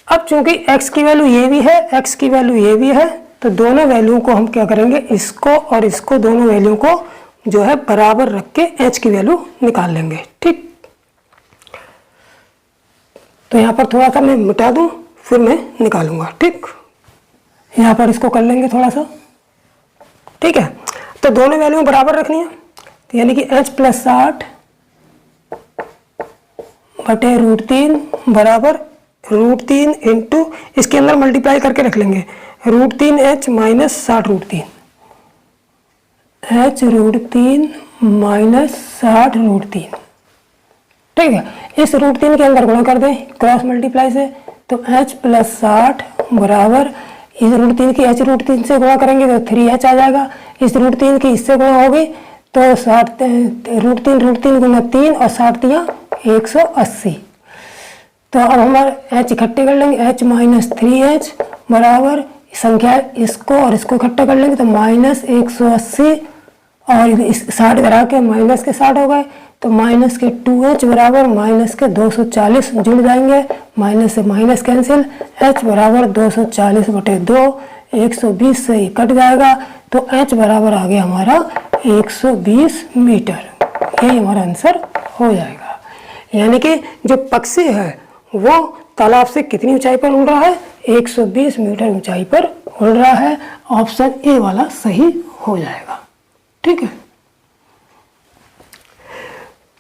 अब चूंकि x की वैल्यू ये भी है, x की वैल्यू ये भी है, तो दोनों वैल्यू को हम क्या करेंगे, इसको और इसको, दोनों वैल्यू को जो है बराबर रख के h की वैल्यू निकाल लेंगे, ठीक। तो यहाँ पर थोड़ा सा मैं मिटा दूँ, फिर मैं निकालूंगा, ठीक। यहाँ पर इसको कर लेंगे थोड़ा सा, ठीक है। तो दोनों वैल्यू बराबर रखनी है, तो यानी कि h प्लस 60 बटे √3 बराबर √3 इंटू, इसके अंदर मल्टीप्लाई करके रख लेंगे, √3h माइनस 60 √3, h √3 माइनस 60 √3, ठीक है। इस √3 के अंदर गुणा कर दें क्रॉस मल्टीप्लाई से, तो h प्लस 60 बराबर इस √3 की h √3 से गुणा करेंगे तो 3h आ जाएगा। इस √3 की इससे गुणा होगी तो 60 √3 गुना 3 और 60 दिया 180। तो अब हमारे h इकट्ठे कर लेंगे, h माइनस 3h बराबर संख्या इसको और इसको इकट्ठा कर लेंगे तो माइनस 180 और इस 60 करा के माइनस के 60 हो गए, तो माइनस के 2h बराबर माइनस के 240 जुड़ जाएंगे, माइनस से माइनस कैंसिल, h बराबर 240 बटे 2, 120 से कट जाएगा, तो h बराबर आ गया हमारा 120 मीटर। यही हमारा आंसर हो जाएगा। यानी कि जो पक्षी है वो तालाब से कितनी ऊंचाई पर उड़ रहा है, 120 मीटर ऊंचाई पर उड़ रहा है। ऑप्शन ए वाला सही हो जाएगा, ठीक है।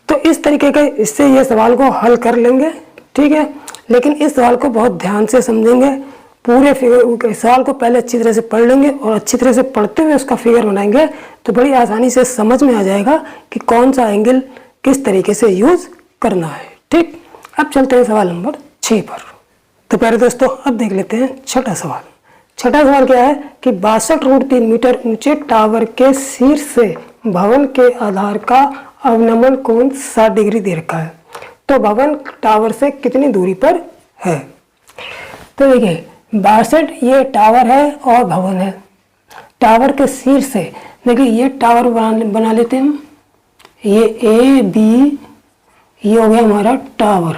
तो इस तरीके के इससे ये सवाल को हल कर लेंगे, ठीक है। लेकिन इस सवाल को बहुत ध्यान से समझेंगे, पूरे फिगर के सवाल को पहले अच्छी तरह से पढ़ लेंगे और अच्छी तरह से पढ़ते हुए उसका फिगर बनाएंगे तो बड़ी आसानी से समझ में आ जाएगा कि कौन सा एंगल किस तरीके से यूज करना है। ठीक, अब चलते हैं सवाल नंबर 6 पर। तो प्यारे दोस्तों अब देख लेते हैं छठा सवाल। छठा सवाल क्या है कि 62√3 मीटर ऊंचे टावर के शीर्ष से भवन के आधार का अवनमन कोण 60 डिग्री दे रखा है, तो भवन टावर से कितनी दूरी पर है। तो देखिए 62 ये टावर है और भवन है। टावर के शीर्ष से देखिए ये टावर बना लेते हैं हम, ये ए बी ये हो गया हमारा टावर,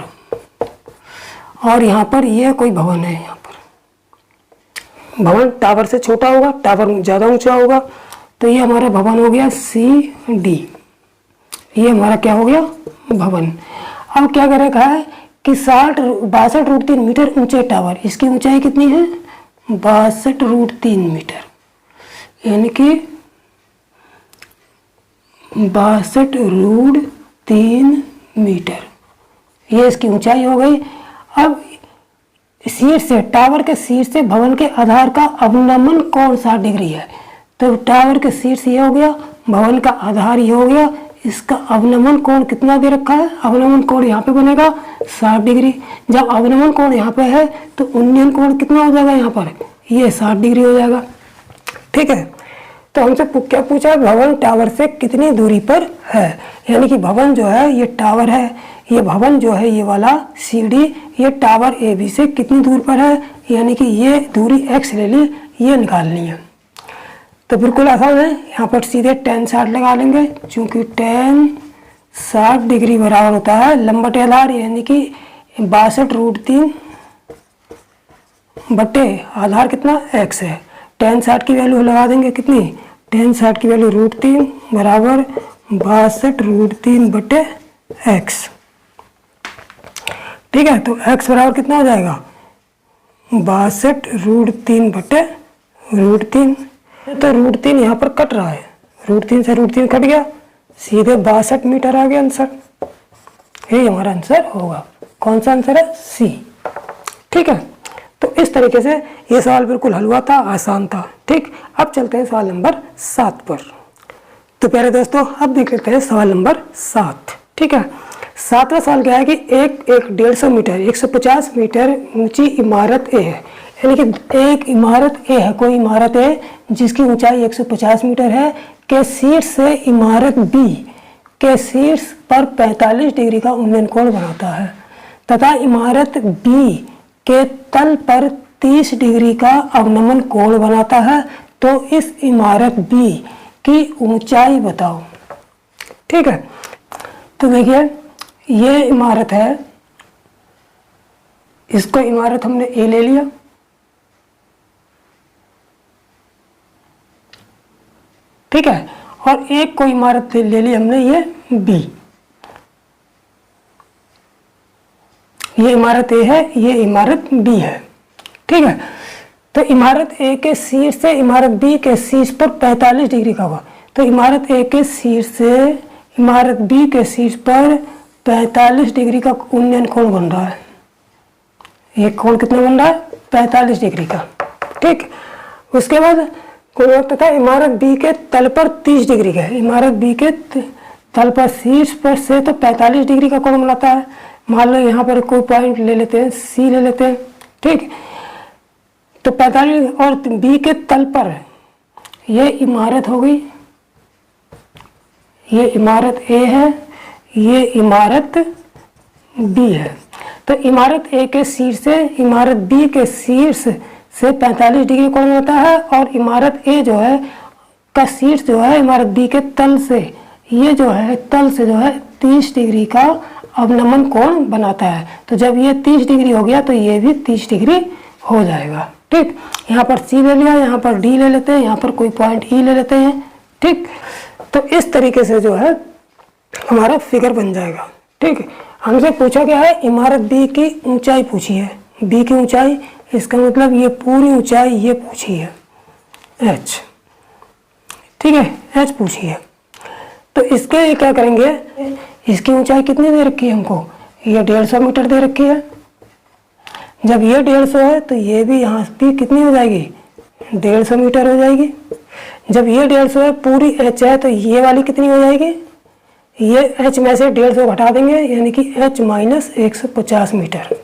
और यहाँ पर ये कोई भवन है। यहाँ पर भवन टावर से छोटा होगा, टावर ज़्यादा ऊंचा होगा, तो ये हमारा भवन हो गया सी डी, ये हमारा क्या हो गया भवन। अब क्या कर रखा है कि 62√3 मीटर ऊंचे टावर, इसकी ऊंचाई कितनी है 62√3 मीटर, यानी कि 62√3 मीटर, ये इसकी ऊंचाई हो गई। अब शीर्ष से टावर के शीर्ष से भवन के आधार का अवनमन कोण 60 डिग्री है, तो टावर के शीर्ष ये हो गया, भवन का आधार ये हो गया, इसका अवनमन कोण कितना दे रखा है, अवनमन कोण यहाँ पे बनेगा 60 डिग्री। जब अवनमन कोण यहाँ पे है तो उन्नयन कोण कितना हो जाएगा, यहाँ पर ये 60 डिग्री हो जाएगा। ठीक है, तो हमसे क्या पूछा है, भवन टावर से कितनी दूरी पर है, यानी कि भवन जो है ये टावर है, ये भवन जो है ये वाला सी डी, ये टावर ए बी से कितनी दूर पर है, यानी कि ये दूरी x ले ली, ये निकालनी है। तो बिल्कुल आसान है, यहाँ पर सीधे tan 60 लगा लेंगे, चूंकि tan 60 डिग्री बराबर होता है लंबटे आधार, यानी कि 62√3 बटे आधार कितना x है। tan 60 की वैल्यू लगा देंगे कितनी, tan 60 की वैल्यू √3 बराबर 62√3 बटे x। ठीक है, तो x बराबर कितना हो जाएगा 62√3 बटे √3, तो √3 यहाँ पर कट रहा है, √3 से √3 कट गया, सीधे 62 मीटर आ गया आंसर। ये हमारा आंसर होगा, कौन सा आंसर है सी। ठीक है, तो इस तरीके से ये सवाल बिल्कुल हल हुआ था, आसान था। ठीक, अब चलते हैं सवाल नंबर 7 पर। तो प्यारे दोस्तों अब देख लेते हैं सवाल नंबर 7। ठीक है, 7वां सवाल क्या है कि एक 150 मीटर 150 मीटर ऊंची इमारत ए है, यानी कि एक इमारत ए है, कोई इमारत है जिसकी ऊंचाई 150 मीटर है, के शीर्ष से इमारत बी के शीर्ष पर 45 डिग्री का उन्नयन कोण बनाता है, तथा इमारत बी के तल पर 30 डिग्री का अवनमन कोण बनाता है, तो इस इमारत बी की ऊंचाई बताओ। ठीक है, तो देखिए ये इमारत है, इसको इमारत हमने ए ले लिया, ठीक है, और एक को इमारत ले ली हमने ये बी, ये इमारत ए है, ये इमारत बी है। ठीक है, तो इमारत ए के शीर्ष से इमारत बी के शीर्ष पर 45 डिग्री का होगा, तो इमारत ए के शीर्ष से इमारत बी के शीर्ष पर 45 डिग्री का उन्नयन कोण बन रहा है। ये कोण कितना बन रहा है 45 डिग्री का। ठीक, उसके बाद तथा इमारत बी के तल पर 30 डिग्री का है, इमारत बी के तल पर शीर्ष पर से तो 45 डिग्री का कोण बनाता है। मान लो यहाँ पर कोई पॉइंट ले लेते हैं, सी ले लेते हैं। ठीक, तो 45 और बी के तल पर ये इमारत हो गई, ये इमारत ए है, ये इमारत बी है। तो इमारत ए के शीर्ष से इमारत बी के शीर्ष से 45 डिग्री कोण होता है, और इमारत ए जो है का शीर्ष जो है इमारत बी के तल से, ये जो है तल से जो है 30 डिग्री का अवनमन कोण बनाता है। तो जब ये 30 डिग्री हो गया तो ये भी 30 डिग्री हो जाएगा। ठीक, यहाँ पर सी ले लिया, यहाँ पर डी ले लेते हैं, यहाँ पर कोई पॉइंट ई ले लेते हैं। ठीक, तो इस तरीके से जो है हमारा फिगर बन जाएगा। ठीक, हमसे पूछा गया है इमारत बी की ऊंचाई पूछी है, बी की ऊंचाई, इसका मतलब ये पूरी ऊंचाई ये पूछी है h। ठीक है, h पूछी है, तो इसके क्या करेंगे, इसकी ऊंचाई कितनी दे रखी है हमको, ये 150 मीटर दे रखी है। जब ये 150 है तो ये भी यहाँ भी कितनी हो जाएगी, 150 मीटर हो जाएगी। जब ये 150 है, पूरी h है, तो ये वाली कितनी हो जाएगी, ये h में से 150 घटा देंगे, यानी कि h माइनस 150 मीटर।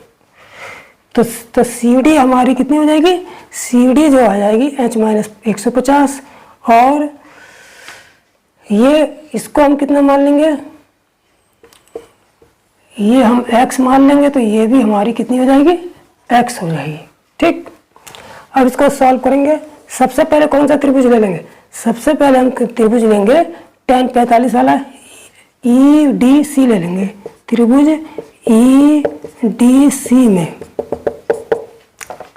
तो CD हमारी कितनी हो जाएगी, CD जो आ जाएगी h माइनस 150, और ये इसको हम कितना मान लेंगे, ये हम x मान लेंगे, तो ये भी हमारी कितनी हो जाएगी, x हो जाएगी। ठीक, अब इसको सॉल्व करेंगे। सबसे पहले कौन सा त्रिभुज ले लेंगे, सबसे पहले हम त्रिभुज लेंगे tan 45 वाला EDC ले लेंगे, त्रिभुज EDC में।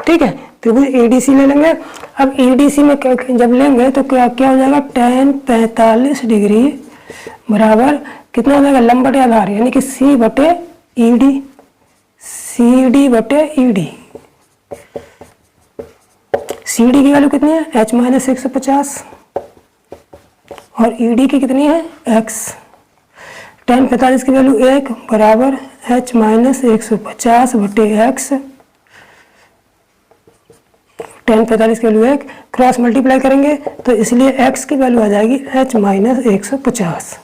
ठीक है, त्रिभुज EDC ले लेंगे। अब EDC में जब लेंगे तो क्या क्या हो जाएगा, tan 45 डिग्री बराबर कितना हो जाएगा, लंब बटे आधार, यानी कि C बटे ED, CD बटे ED। CD की वैल्यू कितनी है, h माइनस 150, और ED की कितनी है, x। tan 45 की वैल्यू 1 बराबर h माइनस 150 बटे x। tan 45 की वैल्यू 1, क्रॉस मल्टीप्लाई करेंगे तो इसलिए x की वैल्यू आ जाएगी h माइनस 150।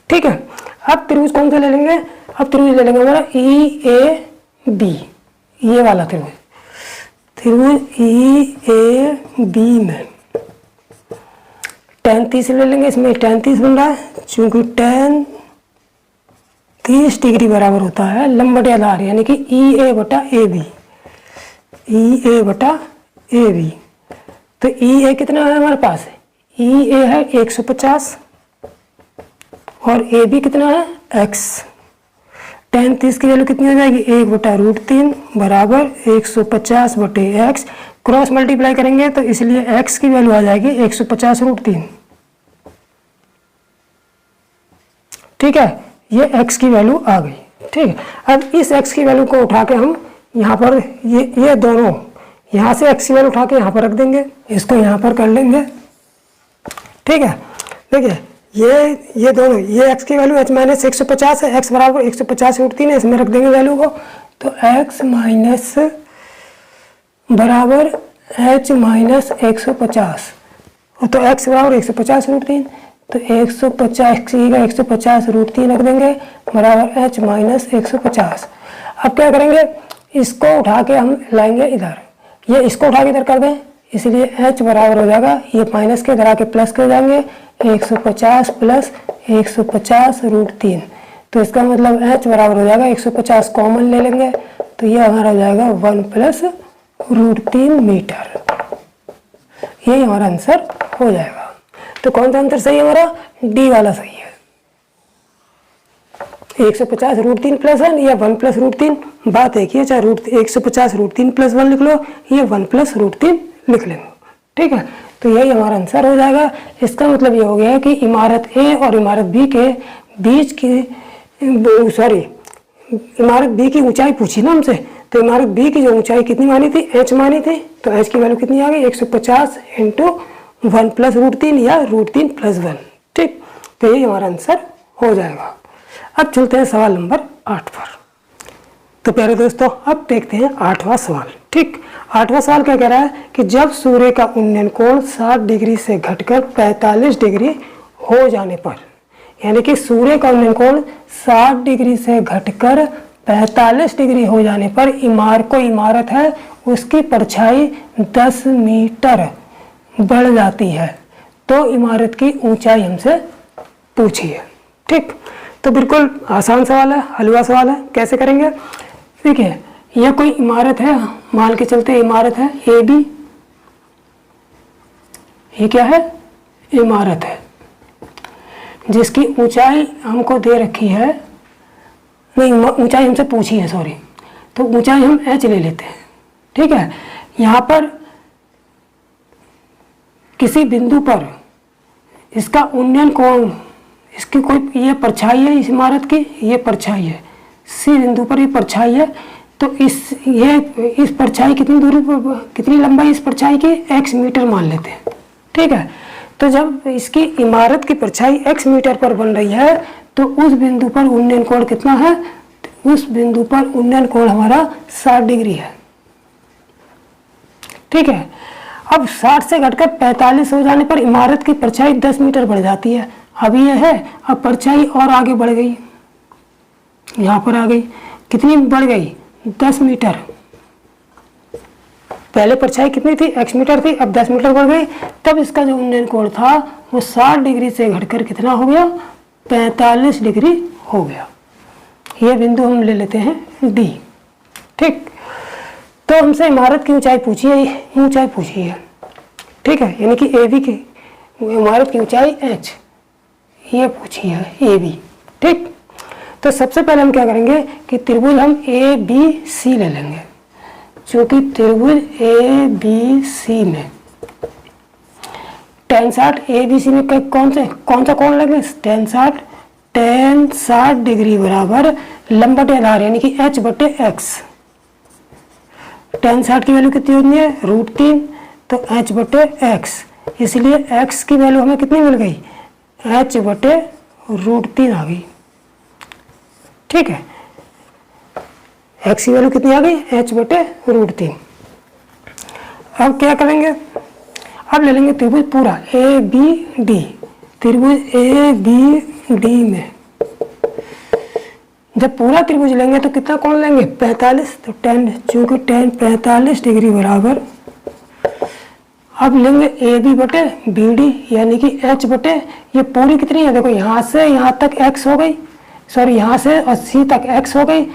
ठीक है, अब त्रिभुज कौन सा ले लेंगे, अब त्रिभुज ले लेंगे हमारा EAB, ये वाला त्रिभुज, त्रिभुज EAB में tan 30 ले लेंगे। इसमें tan 30 बन रहा है, चूंकि tan 30 डिग्री बराबर होता है लंब बटे आधार, यानी कि EA बटा AB, EA बटा AB। तो EA कितना है हमारे पास, EA है 150 और AB कितना है x। tan 30 की वैल्यू कितनी हो जाएगी, 1 बटा √3 बराबर 150 बटे x। क्रॉस मल्टीप्लाई करेंगे तो इसलिए x की वैल्यू आ जाएगी 150 √3। ठीक है, ये x की वैल्यू आ गई। ठीक है, अब इस x की वैल्यू को उठा के हम यहाँ पर ये दोनों यहाँ से x की वैल्यू उठा के यहाँ पर रख देंगे, इसको यहाँ पर कर लेंगे। ठीक है, देखिए ये दोनों, ये x की वैल्यू h माइनस 150 है, x बराबर 150 √3 है, इसमें रख देंगे वैल्यू को। तो x माइनस बराबर h माइनस 150, तो x बराबर 150 √3, तो 150 √3 रख देंगे बराबर h माइनस 150। अब क्या करेंगे, इसको उठा के हम लाएंगे इधर, ये इसको उठा के इधर कर दें, इसलिए h बराबर हो जाएगा, ये माइनस के इधर आके प्लस कर जाएंगे, 150 प्लस 150 √3। तो इसका मतलब h बराबर हो जाएगा 150 कॉमन ले लेंगे, तो ये हमारा हो जाएगा 1 प्लस √3 मीटर। यही हमारा आंसर हो जाएगा। तो कौन सा आंसर सही है हमारा, डी वाला सही है। 150 √3 प्लस 1 या 1 प्लस √3, बात एक ही है, चाहे 150 √3 प्लस 1 लिख लो या 1 प्लस √3 लिख लेंगे। ठीक है, तो यही हमारा आंसर हो जाएगा। इसका मतलब ये हो गया कि इमारत ए और इमारत बी के बीच की, इमारत बी की ऊंचाई पूछी ना हमसे, तो इमारत बी की जो ऊंचाई कितनी मानी थी, h मानी थी, तो h की वैल्यू कितनी आ गई, 150 इंटू 1 प्लस √3 या √3 प्लस 1। ठीक, तो यही हमारा आंसर हो जाएगा। अब चलते हैं सवाल नंबर 8 पर। तो प्यारे दोस्तों, अब देखते हैं 8वां सवाल। ठीक, 8वां सवाल क्या कह रहा है कि जब सूर्य का उन्नयन कोण 60 डिग्री से घटकर 45 डिग्री हो जाने पर, यानी कि सूर्य का उन्नयन कोण 60 डिग्री से घटकर 45 डिग्री हो जाने पर इमारत है उसकी परछाई 10 मीटर बढ़ जाती है, तो इमारत की ऊंचाई हमसे पूछी है। ठीक, तो बिल्कुल आसान सवाल है, हलवा सवाल है। कैसे करेंगे, देखिए यह कोई इमारत है, मान के चलते इमारत है ए बी, ये क्या है, इमारत है जिसकी ऊंचाई हमको दे रखी है, नहीं ऊंचाई हमसे पूछी है, सॉरी, तो ऊंचाई हम h ले लेते हैं। ठीक है, यहाँ पर किसी बिंदु पर इसका उन्नयन कोण, इसकी कोई ये परछाई है, इस इमारत की ये परछाई है, सी बिंदु पर ये परछाई है, तो इस परछाई कितनी दूरी पर, कितनी लंबाई इस परछाई की, x मीटर मान लेते हैं। ठीक है, तो जब इसकी इमारत की परछाई x मीटर पर बन रही है तो उस बिंदु पर उन्नयन कोण कितना है, उस बिंदु पर उन्नयन कोण हमारा 60 डिग्री है। ठीक है, अब 60 से घटकर 45 हो जाने पर इमारत की परछाई 10 मीटर बढ़ जाती है। अब ये है, अब परछाई और आगे बढ़ गई, यहाँ पर आ गई, कितनी बढ़ गई, 10 मीटर। पहले परछाई कितनी थी, x मीटर थी, अब 10 मीटर बढ़ गई। तब इसका जो उन्नयन कोण था वो 60 डिग्री से घटकर कितना हो गया, 45 डिग्री हो गया। ये बिंदु हम ले लेते हैं D। ठीक, तो हमसे इमारत की ऊंचाई पूछी है, ठीक है, यानी कि AB की इमारत की ऊंचाई h ये पूछी है, AB। ठीक, तो सबसे पहले हम क्या करेंगे कि त्रिभुज हम ABC ले लेंगे, क्योंकि त्रिभुज ABC में tan 60 ABC में कौन सा कोण लगे, tan 60 डिग्री बराबर लंबवत आधार यानी कि h बटे x। tan 60 की वैल्यू कितनी होती है, √3, तो h बटे x, इसलिए x की वैल्यू हमें कितनी मिल गई, h बटे √3 आ गई। ठीक है, x की वैल्यू कितनी आ गई, h बटे √3। अब क्या करेंगे, अब ले लेंगे त्रिभुज पूरा ABD। त्रिभुज ABD में जब पूरा त्रिभुज लेंगे तो कितना कोण लेंगे, 45, तो चूंकि tan 45 डिग्री बराबर, अब लेंगे AB बटे BD यानी कि h बटे, ये पूरी कितनी है, देखो यहाँ से यहाँ तक x हो गई, सॉरी यहाँ से और C तक x हो गई,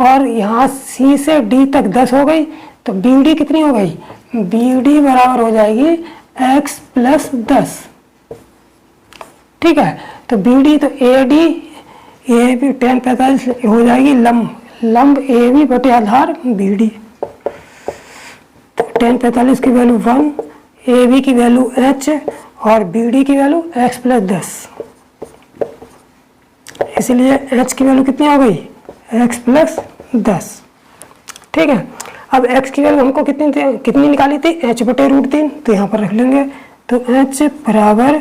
और यहाँ C से D तक 10 हो गई, तो BD कितनी हो गई, BD बराबर हो जाएगी x प्लस 10। ठीक है, तो BD तो AD tan 45 हो जाएगी लंब AB बटे आधार BD। तो tan 45 की वैल्यू 1, AB की वैल्यू h और BD की वैल्यू x प्लस 10, इसलिए h की वैल्यू कितनी हो गई, x प्लस 10। ठीक है, अब x की वैल्यू हमको कितनी निकाली थी, h बटे √3, तो यहाँ पर रख लेंगे, तो h बराबर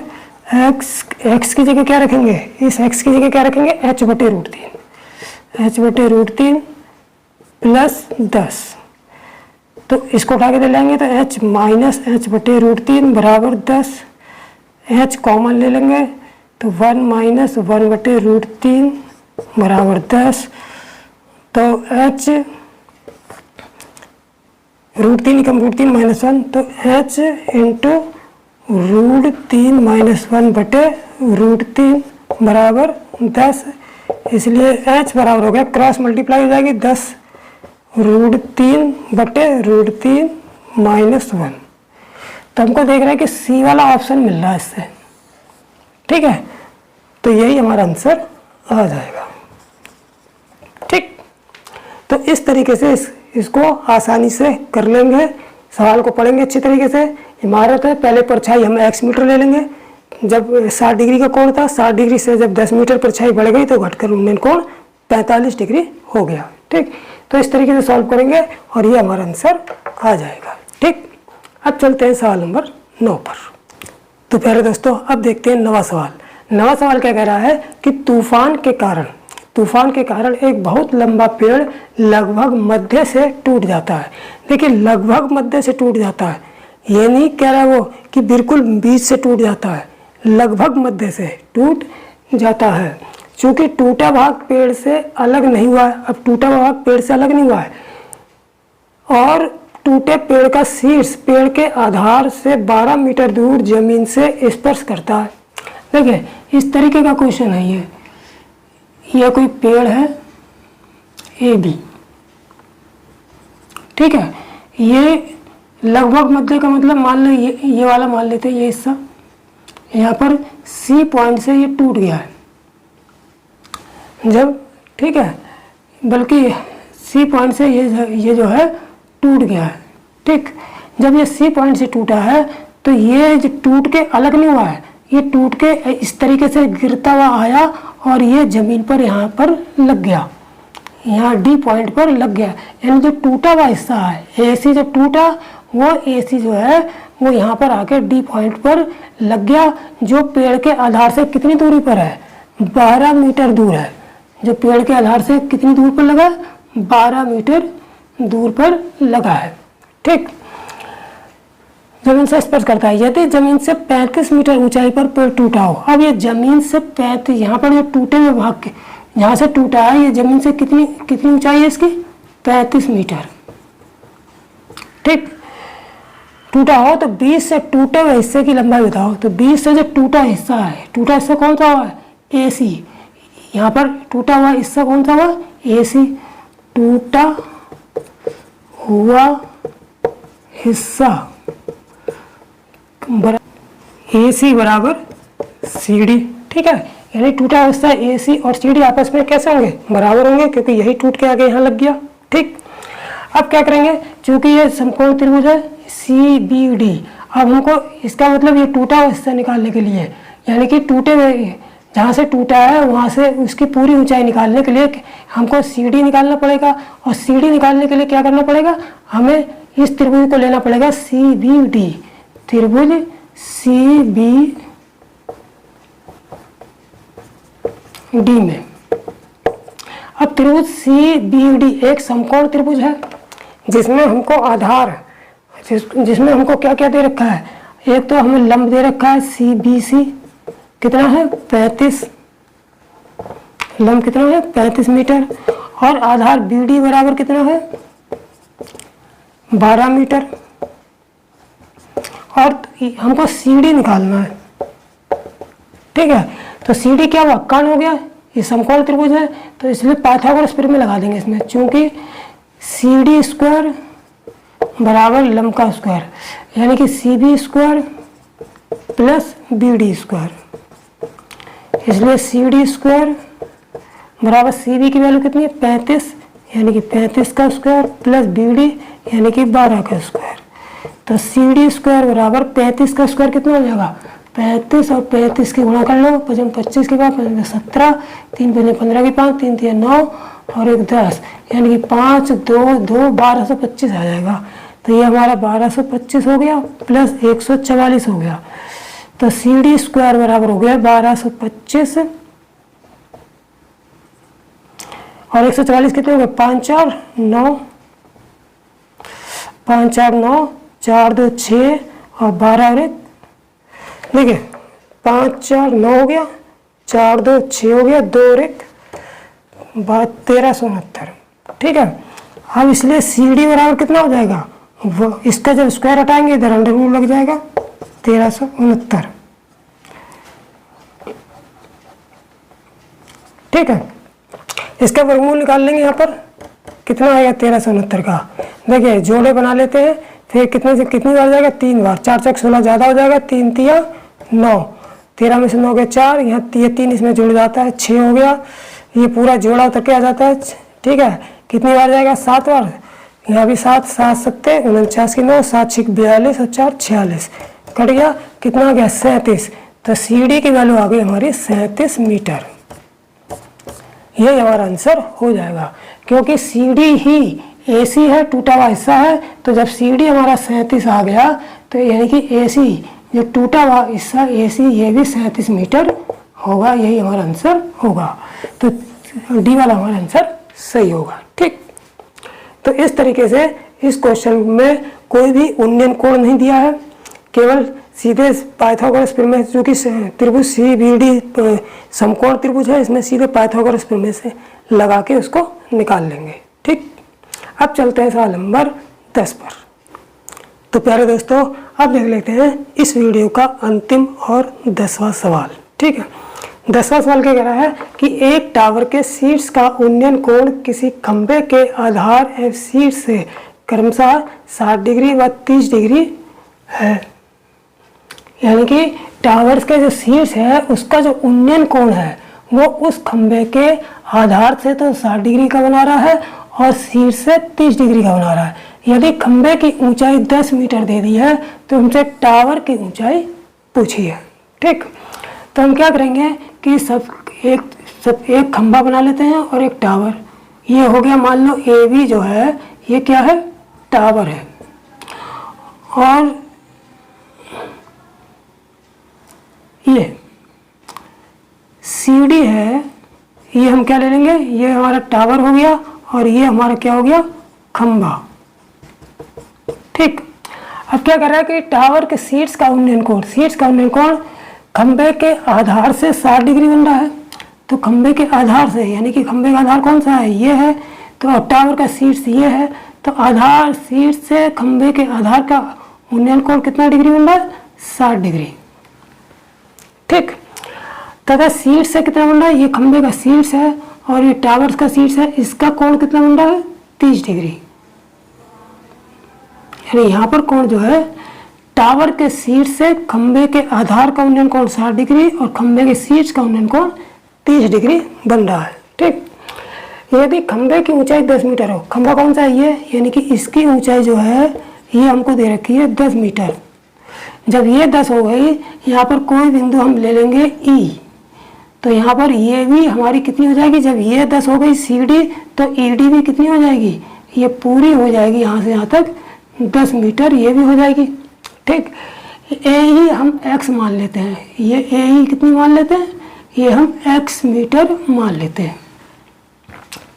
x की जगह क्या रखेंगे, इस x की जगह क्या रखेंगे, h बटे √3 प्लस 10, तो इसको उठा के ले लेंगे, तो h माइनस h बटे √3 बराबर 10, h कॉमन ले लेंगे, तो 1 माइनस 1 बटे √3 बराबर 10, तो h √3 कम √3 माइनस 1, तो h इंटू √3 माइनस 1 बटे √3 बराबर 10, इसलिए h बराबर हो गया, क्रॉस मल्टीप्लाई हो जाएगी 10 √3 बटे √3 माइनस 1। तो हमको देख रहा है कि C वाला ऑप्शन मिल रहा है इससे। ठीक है, तो यही हमारा आंसर आ जाएगा। ठीक, तो इस तरीके से इसको आसानी से कर लेंगे, सवाल को पढ़ेंगे अच्छी तरीके से। इमारत है, पहले परछाई हम x मीटर ले लेंगे, जब 60 डिग्री का कोण था, 60 डिग्री से जब 10 मीटर परछाई बढ़ गई तो घटकर उन्नयन कोण 45 डिग्री हो गया। ठीक, तो इस तरीके से सॉल्व करेंगे और ये हमारा आंसर आ जाएगा। ठीक, अब चलते हैं सवाल नंबर 9 पर। तो प्यारे दोस्तों, अब देखते हैं नवा सवाल क्या कह रहा है कि तूफान के कारण एक बहुत लंबा पेड़ लगभग मध्य से टूट जाता है। देखिए, लगभग मध्य से टूट जाता है, ये नहीं कह रहा वो कि बिल्कुल बीच से टूट जाता है, लगभग मध्य से टूट जाता है। चूंकि टूटा भाग पेड़ से अलग नहीं हुआ है, अब टूटा भाग पेड़ से अलग नहीं हुआ है, और टूटे पेड़ का शीर्ष पेड़ के आधार से 12 मीटर दूर जमीन से स्पर्श करता है। देखिए, इस तरीके का क्वेश्चन है ये कोई पेड़ है AB। ठीक है, ये लगभग मध्य का मतलब मान लो ये वाला मान लेते हैं, ये हिस्सा यहाँ पर C पॉइंट से ये टूट गया है जब, ठीक है, बल्कि C पॉइंट से ये जो है टूट गया है। ठीक, जब ये C पॉइंट से टूटा है तो ये जो टूट के अलग नहीं हुआ है, ये टूट के इस तरीके से गिरता हुआ आया और ये जमीन पर यहाँ पर लग गया, यहाँ D पॉइंट पर लग गया। यानी जो टूटा हुआ हिस्सा है AC, जब टूटा वो AC जो है वो यहाँ पर आके D पॉइंट पर लग गया, जो पेड़ के आधार से कितनी दूरी पर है, 12 मीटर दूर है। जो पेड़ के आधार से कितनी दूर पर लगा है, 12 मीटर दूर पर लगा है। ठीक, जमीन से स्पर्श करता है। यदि जमीन से 35 मीटर ऊंचाई पर पेड़ टूटा हो, अब ये जमीन से 35, यहाँ पर जो टूटे हुए भाग के जहाँ से टूटा है, ये जमीन से कितनी ऊंचाई है इसकी, 35 मीटर। ठीक, टूटा हो तो 20 से टूटे हुए हिस्से की लंबाई बताओ। तो 20 से जो टूटा हिस्सा है, टूटा हिस्सा कौन सा हुआ है, AC। यहाँ पर टूटा हुआ हिस्सा कौन सा हुआ, AC। टूटा हुआ हिस्सा AC बराबर CD। ठीक है, यानी टूटा हुआ हिस्सा AC और CD आपस में कैसे होंगे, बराबर होंगे, क्योंकि यही टूट के आगे यहाँ लग गया। ठीक, अब क्या करेंगे, चूंकि ये समकोण त्रिभुज है CBD, अब हमको इसका मतलब ये टूटा हुआ हिस्सा निकालने के लिए, यानी कि टूटे हुए जहाँ से टूटा है वहाँ से उसकी पूरी ऊंचाई निकालने के लिए हमको CD निकालना पड़ेगा। और CD निकालने के लिए क्या करना पड़ेगा, हमें इस त्रिभुज को लेना पड़ेगा CBD, त्रिभुज CBD में। अब त्रिभुज CBD एक समकोण त्रिभुज है जिसमें हमको आधार, जिसमें हमको क्या क्या दे रखा है, एक तो हमें लंब दे रखा है CBC, कितना है 35, लंब कितना है 35 मीटर, और आधार BD बराबर कितना है 12 मीटर, और हमको CD निकालना है। ठीक है, तो CD क्या हुआ, कर्ण हो गया, ये समकोण त्रिभुज है तो इसलिए पाइथागोरस प्रमेय लगा देंगे इसमें, चूंकि CD स्क्वायर बराबर लंब का स्क्वायर, यानी कि CB square plus BD square, इसलिए CD स्क्वायर बराबर CB की वैल्यू कितनी है 35, यानी कि 35 का स्क्वायर प्लस BD यानी कि 12 का स्क्वायर। तो CD स्क्वायर बराबर 35 का स्क्वायर कितना हो जाएगा, 35 और 35 की गुणा कर लो, 25 के बाद 17, 3 5 15 की 5, 3 3 9 और 1 10, यानी कि 5 2 2 1225 आ जाएगा। तो ये हमारा 1225 हो गया प्लस 144 हो गया। तो CD स्क्वायर बराबर हो गया 1225 और 144 कितने हो गए, 5 4 9, 5 4 9, 4 2 6 और 12 और 1, देखिए 5 4 9 हो गया, 4 2 6 हो गया, 2 और 1 1369। ठीक है, अब इसलिए CD बराबर कितना हो जाएगा, वो इसका जब स्क्वायर हटाएंगे इधर अंडर रूट लग जाएगा 1369। ठीक है, इसका वर्गमूल निकाल लेंगे, यहाँ पर कितना आएगा 1369 का। देखिए जोड़े बना लेते हैं, फिर कितने से कितनी बार जाएगा, 3 बार, 4 4 16 ज़्यादा हो जाएगा, 3 3 9, 13 में से 9 गया 4, यहाँ ये 3 इसमें जुड़ जाता है 6 हो गया, ये पूरा जोड़ा उतर के आ जाता है। ठीक है, कितनी बार जाएगा, 7 बार, यहाँ भी 7 7 7 49 की 9, 7 6 42 और 4 46, कट गया, कितना आ गया 37। तो CD की वैल्यू आ गई हमारी 37 मीटर। ये हमारा आंसर हो जाएगा, क्योंकि CD ही AC है, टूटा हुआ हिस्सा है, तो जब CD हमारा 37 आ गया तो यानी कि AC जो टूटा हुआ हिस्सा AC ये भी 37 मीटर होगा, यही हमारा आंसर होगा। तो D वाला हमारा आंसर सही होगा। ठीक, तो इस तरीके से इस क्वेश्चन में कोई भी उन्नयन कोण नहीं दिया है, केवल सीधे पाइथागोरस प्रमेय, जो कि त्रिभुज CBD समकोण त्रिभुज है, इसमें सीधे पाइथागोरस प्रमेय से लगा के उसको निकाल लेंगे। ठीक, अब चलते हैं सवाल नंबर 10 पर। तो प्यारे दोस्तों, अब देख लेते हैं इस वीडियो का अंतिम और 10वां सवाल। ठीक है, 10वां सवाल क्या कह रहा है कि एक टावर के शीर्ष का उन्नयन कोण किसी खंभे के आधार एवं शीर्ष से क्रमशः 60 डिग्री व 30 डिग्री है। यानी कि टावर्स के जो शीर्ष है उसका जो उन्नयन कोण है वो उस खंभे के आधार से तो 60 डिग्री का बना रहा है और शीर्ष से 30 डिग्री का बना रहा है। यदि खंभे की ऊंचाई 10 मीटर दे दी है तो हमसे टावर की ऊंचाई पूछी है। ठीक, तो हम क्या करेंगे कि सब एक खंभा बना लेते हैं और एक टावर। ये हो गया, मान लो AB जो है ये क्या है, टावर है, और ये CD है, ये हम क्या ले लेंगे, ये हमारा टावर हो गया और ये हमारा क्या हो गया, खंबा। ठीक, अब क्या कर रहा है कि टावर के शीर्ष का उन्नयन कोण खंबे के आधार से 60 डिग्री बन रहा है। तो खंबे के आधार से, यानी कि खंबे का आधार कौन सा है, ये है, तो टावर का शीर्ष ये है, तो आधार शीर्ष से खंबे के आधार का उन्नयन कोण कितना डिग्री बन रहा है, 60 डिग्री। ठीक, तथा शीर्ष से कितना बन रहा है, ये खंबे का शीर्ष है और ये टावर का शीर्ष है, इसका कोण कितना बन रहा है, 30 डिग्री। यानी यहाँ पर कोण जो है, टावर के शीर्ष से खंबे के आधार का उन्नयन कोण 60 डिग्री और खंबे के शीर्ष का उन्नयन कोण 30 डिग्री बन रहा है। ठीक, यदि खंबे की ऊंचाई 10 मीटर हो, खंबा कौन सा है ये, यानी कि इसकी ऊंचाई जो है ये हमको दे रखी है 10 मीटर। जब ये 10 हो गई, यहाँ पर कोई बिंदु हम ले लेंगे ई, तो यहाँ पर ये भी हमारी कितनी हो जाएगी, जब ये 10 हो गई सी डी, तो ई डी भी कितनी हो जाएगी, ये पूरी हो जाएगी, यहाँ से यहाँ तक 10 मीटर ये भी हो जाएगी। ठीक, ए ही हम x मान लेते हैं, ये ए ही कितनी मान लेते हैं, ये हम x मीटर मान लेते हैं।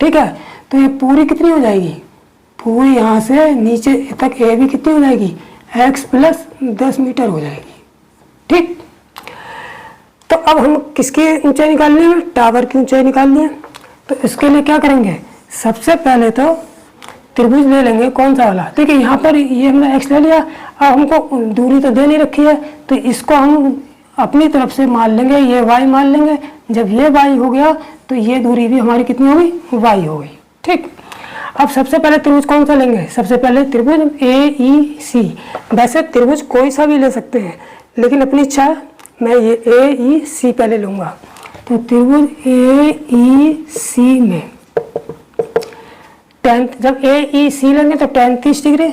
ठीक है, तो ये पूरी कितनी हो जाएगी, पूरी यहाँ से नीचे तक ए भी कितनी हो जाएगी, x प्लस 10 मीटर हो जाएगी। ठीक, तो अब हम किसकी ऊंचाई निकालनी है, टावर की ऊंचाई निकालनी है। तो इसके लिए क्या करेंगे, सबसे पहले तो त्रिभुज ले लेंगे, कौन सा वाला, देखिए यहाँ पर ये हमने x ले लिया, अब हमको दूरी तो दे नहीं रखी है, तो इसको हम अपनी तरफ से मान लेंगे, ये y मान लेंगे। जब ये y हो गया तो ये दूरी भी हमारी कितनी हो गई, y हो गई। ठीक, अब सबसे पहले त्रिभुज कौन सा लेंगे, सबसे पहले त्रिभुज AEC। वैसे त्रिभुज कोई सा भी ले सकते हैं, लेकिन अपनी इच्छा है, मैं ये AEC पहले लूँगा। तो त्रिभुज AEC में जब AEC लेंगे तो tan 30 डिग्री,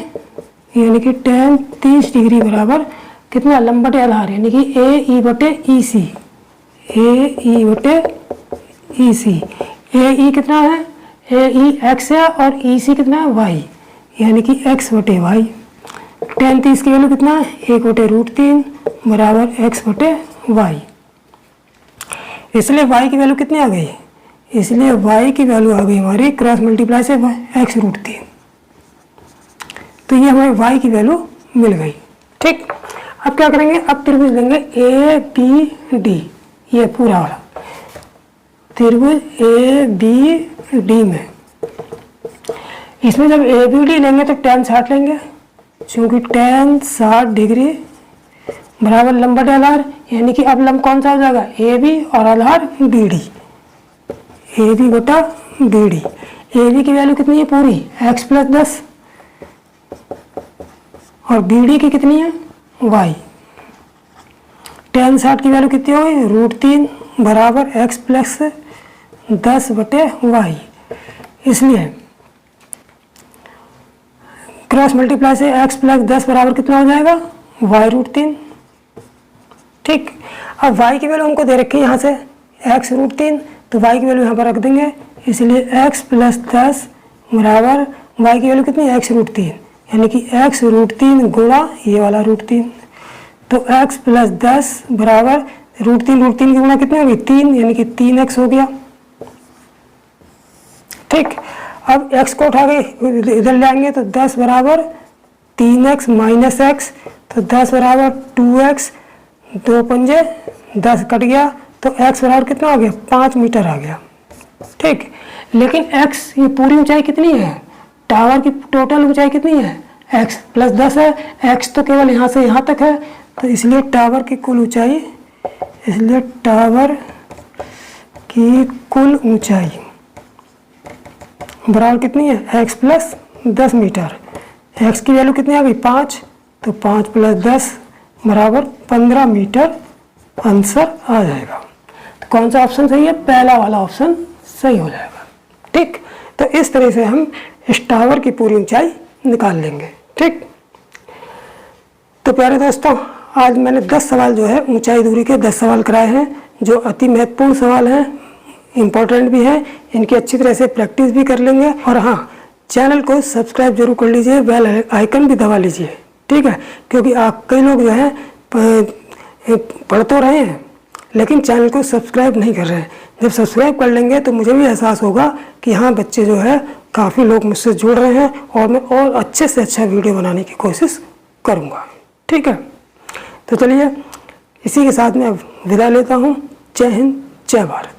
यानी कि tan 30 डिग्री बराबर कितना, लंब बटे आधार, यानी कि AE बटे EC, AE बटे EC। AE कितना है, AE x है और EC कितना है, y, यानी कि x बटे y। tan 30 की वैल्यू कितना है, 1/√3 बराबर x बटे y। इसलिए y की वैल्यू कितनी आ गई, इसलिए y की वैल्यू आ गई हमारी क्रॉस मल्टीप्लाई से x√3। तो ये हमें y की वैल्यू मिल गई। ठीक, अब क्या करेंगे, अब त्रिभुज लेंगे ABD, ये पूरा वाला त्रिभुज ABD में, इसमें जब ABD लेंगे तो tan 60 लेंगे, क्योंकि tan 60 डिग्री बराबर लंब बटे आधार, यानी कि अब लंब कौन सा हो जाएगा, AB और आधार BD, AB बटा BD। AB की वैल्यू कितनी है पूरी, x प्लस 10 और BD की कितनी है, y। tan 60 की वैल्यू कितनी हो गई, √3 बराबर x प्लस 10 बटे y। इसलिए क्रॉस मल्टीप्लाई से x प्लस 10 बराबर कितना हो जाएगा, y√3। ठीक, अब y की वैल्यू हमको दे रखी है यहाँ से x√3, तो y की वैल्यू यहाँ पर रख देंगे, इसलिए x प्लस 10 बराबर y की वैल्यू कितनी है, x√3, यानी कि x√3 गुणा ये वाला √3। तो x प्लस 10 बराबर √3 की गुणा कितनी होगी, 3, यानी कि 3x हो गया। ठीक, अब x को उठा के इधर ले आएंगे तो 10 बराबर 3x माइनस x, तो 10 बराबर 2x, 2 पंजे 10 कट गया, तो x बराबर कितना आ गया, 5 मीटर आ गया। ठीक, लेकिन x ये पूरी ऊंचाई कितनी है, टावर की टोटल ऊंचाई कितनी है, x प्लस 10 है, x तो केवल यहाँ से यहाँ तक है, तो इसलिए टावर की कुल ऊंचाई, इसलिए टावर की कुल ऊंचाई बराबर कितनी है, x प्लस 10 मीटर। x की वैल्यू कितनी आ गई, 5, तो 5 प्लस 10 बराबर 15 मीटर आंसर आ जाएगा। तो कौन सा ऑप्शन सही है, पहला वाला ऑप्शन सही हो जाएगा। ठीक, तो इस तरह से हम इस टावर की पूरी ऊंचाई निकाल लेंगे। ठीक, तो प्यारे दोस्तों, आज मैंने 10 सवाल जो है ऊंचाई दूरी के 10 सवाल कराए हैं, जो अति महत्वपूर्ण सवाल हैं, इम्पोर्टेंट भी हैं, इनकी अच्छी तरह से प्रैक्टिस भी कर लेंगे। और हाँ, चैनल को सब्सक्राइब जरूर कर लीजिए, बेल आइकन भी दबा लीजिए। ठीक है, क्योंकि आप कई लोग जो है पढ़ तो रहे हैं लेकिन चैनल को सब्सक्राइब नहीं कर रहे हैं। जब सब्सक्राइब कर लेंगे तो मुझे भी एहसास होगा कि हाँ बच्चे जो है काफ़ी लोग मुझसे जुड़ रहे हैं और मैं और अच्छे से अच्छा वीडियो बनाने की कोशिश करूँगा। ठीक है, तो चलिए इसी के साथ मैं विदा लेता हूँ। जय हिंद, जय भारत।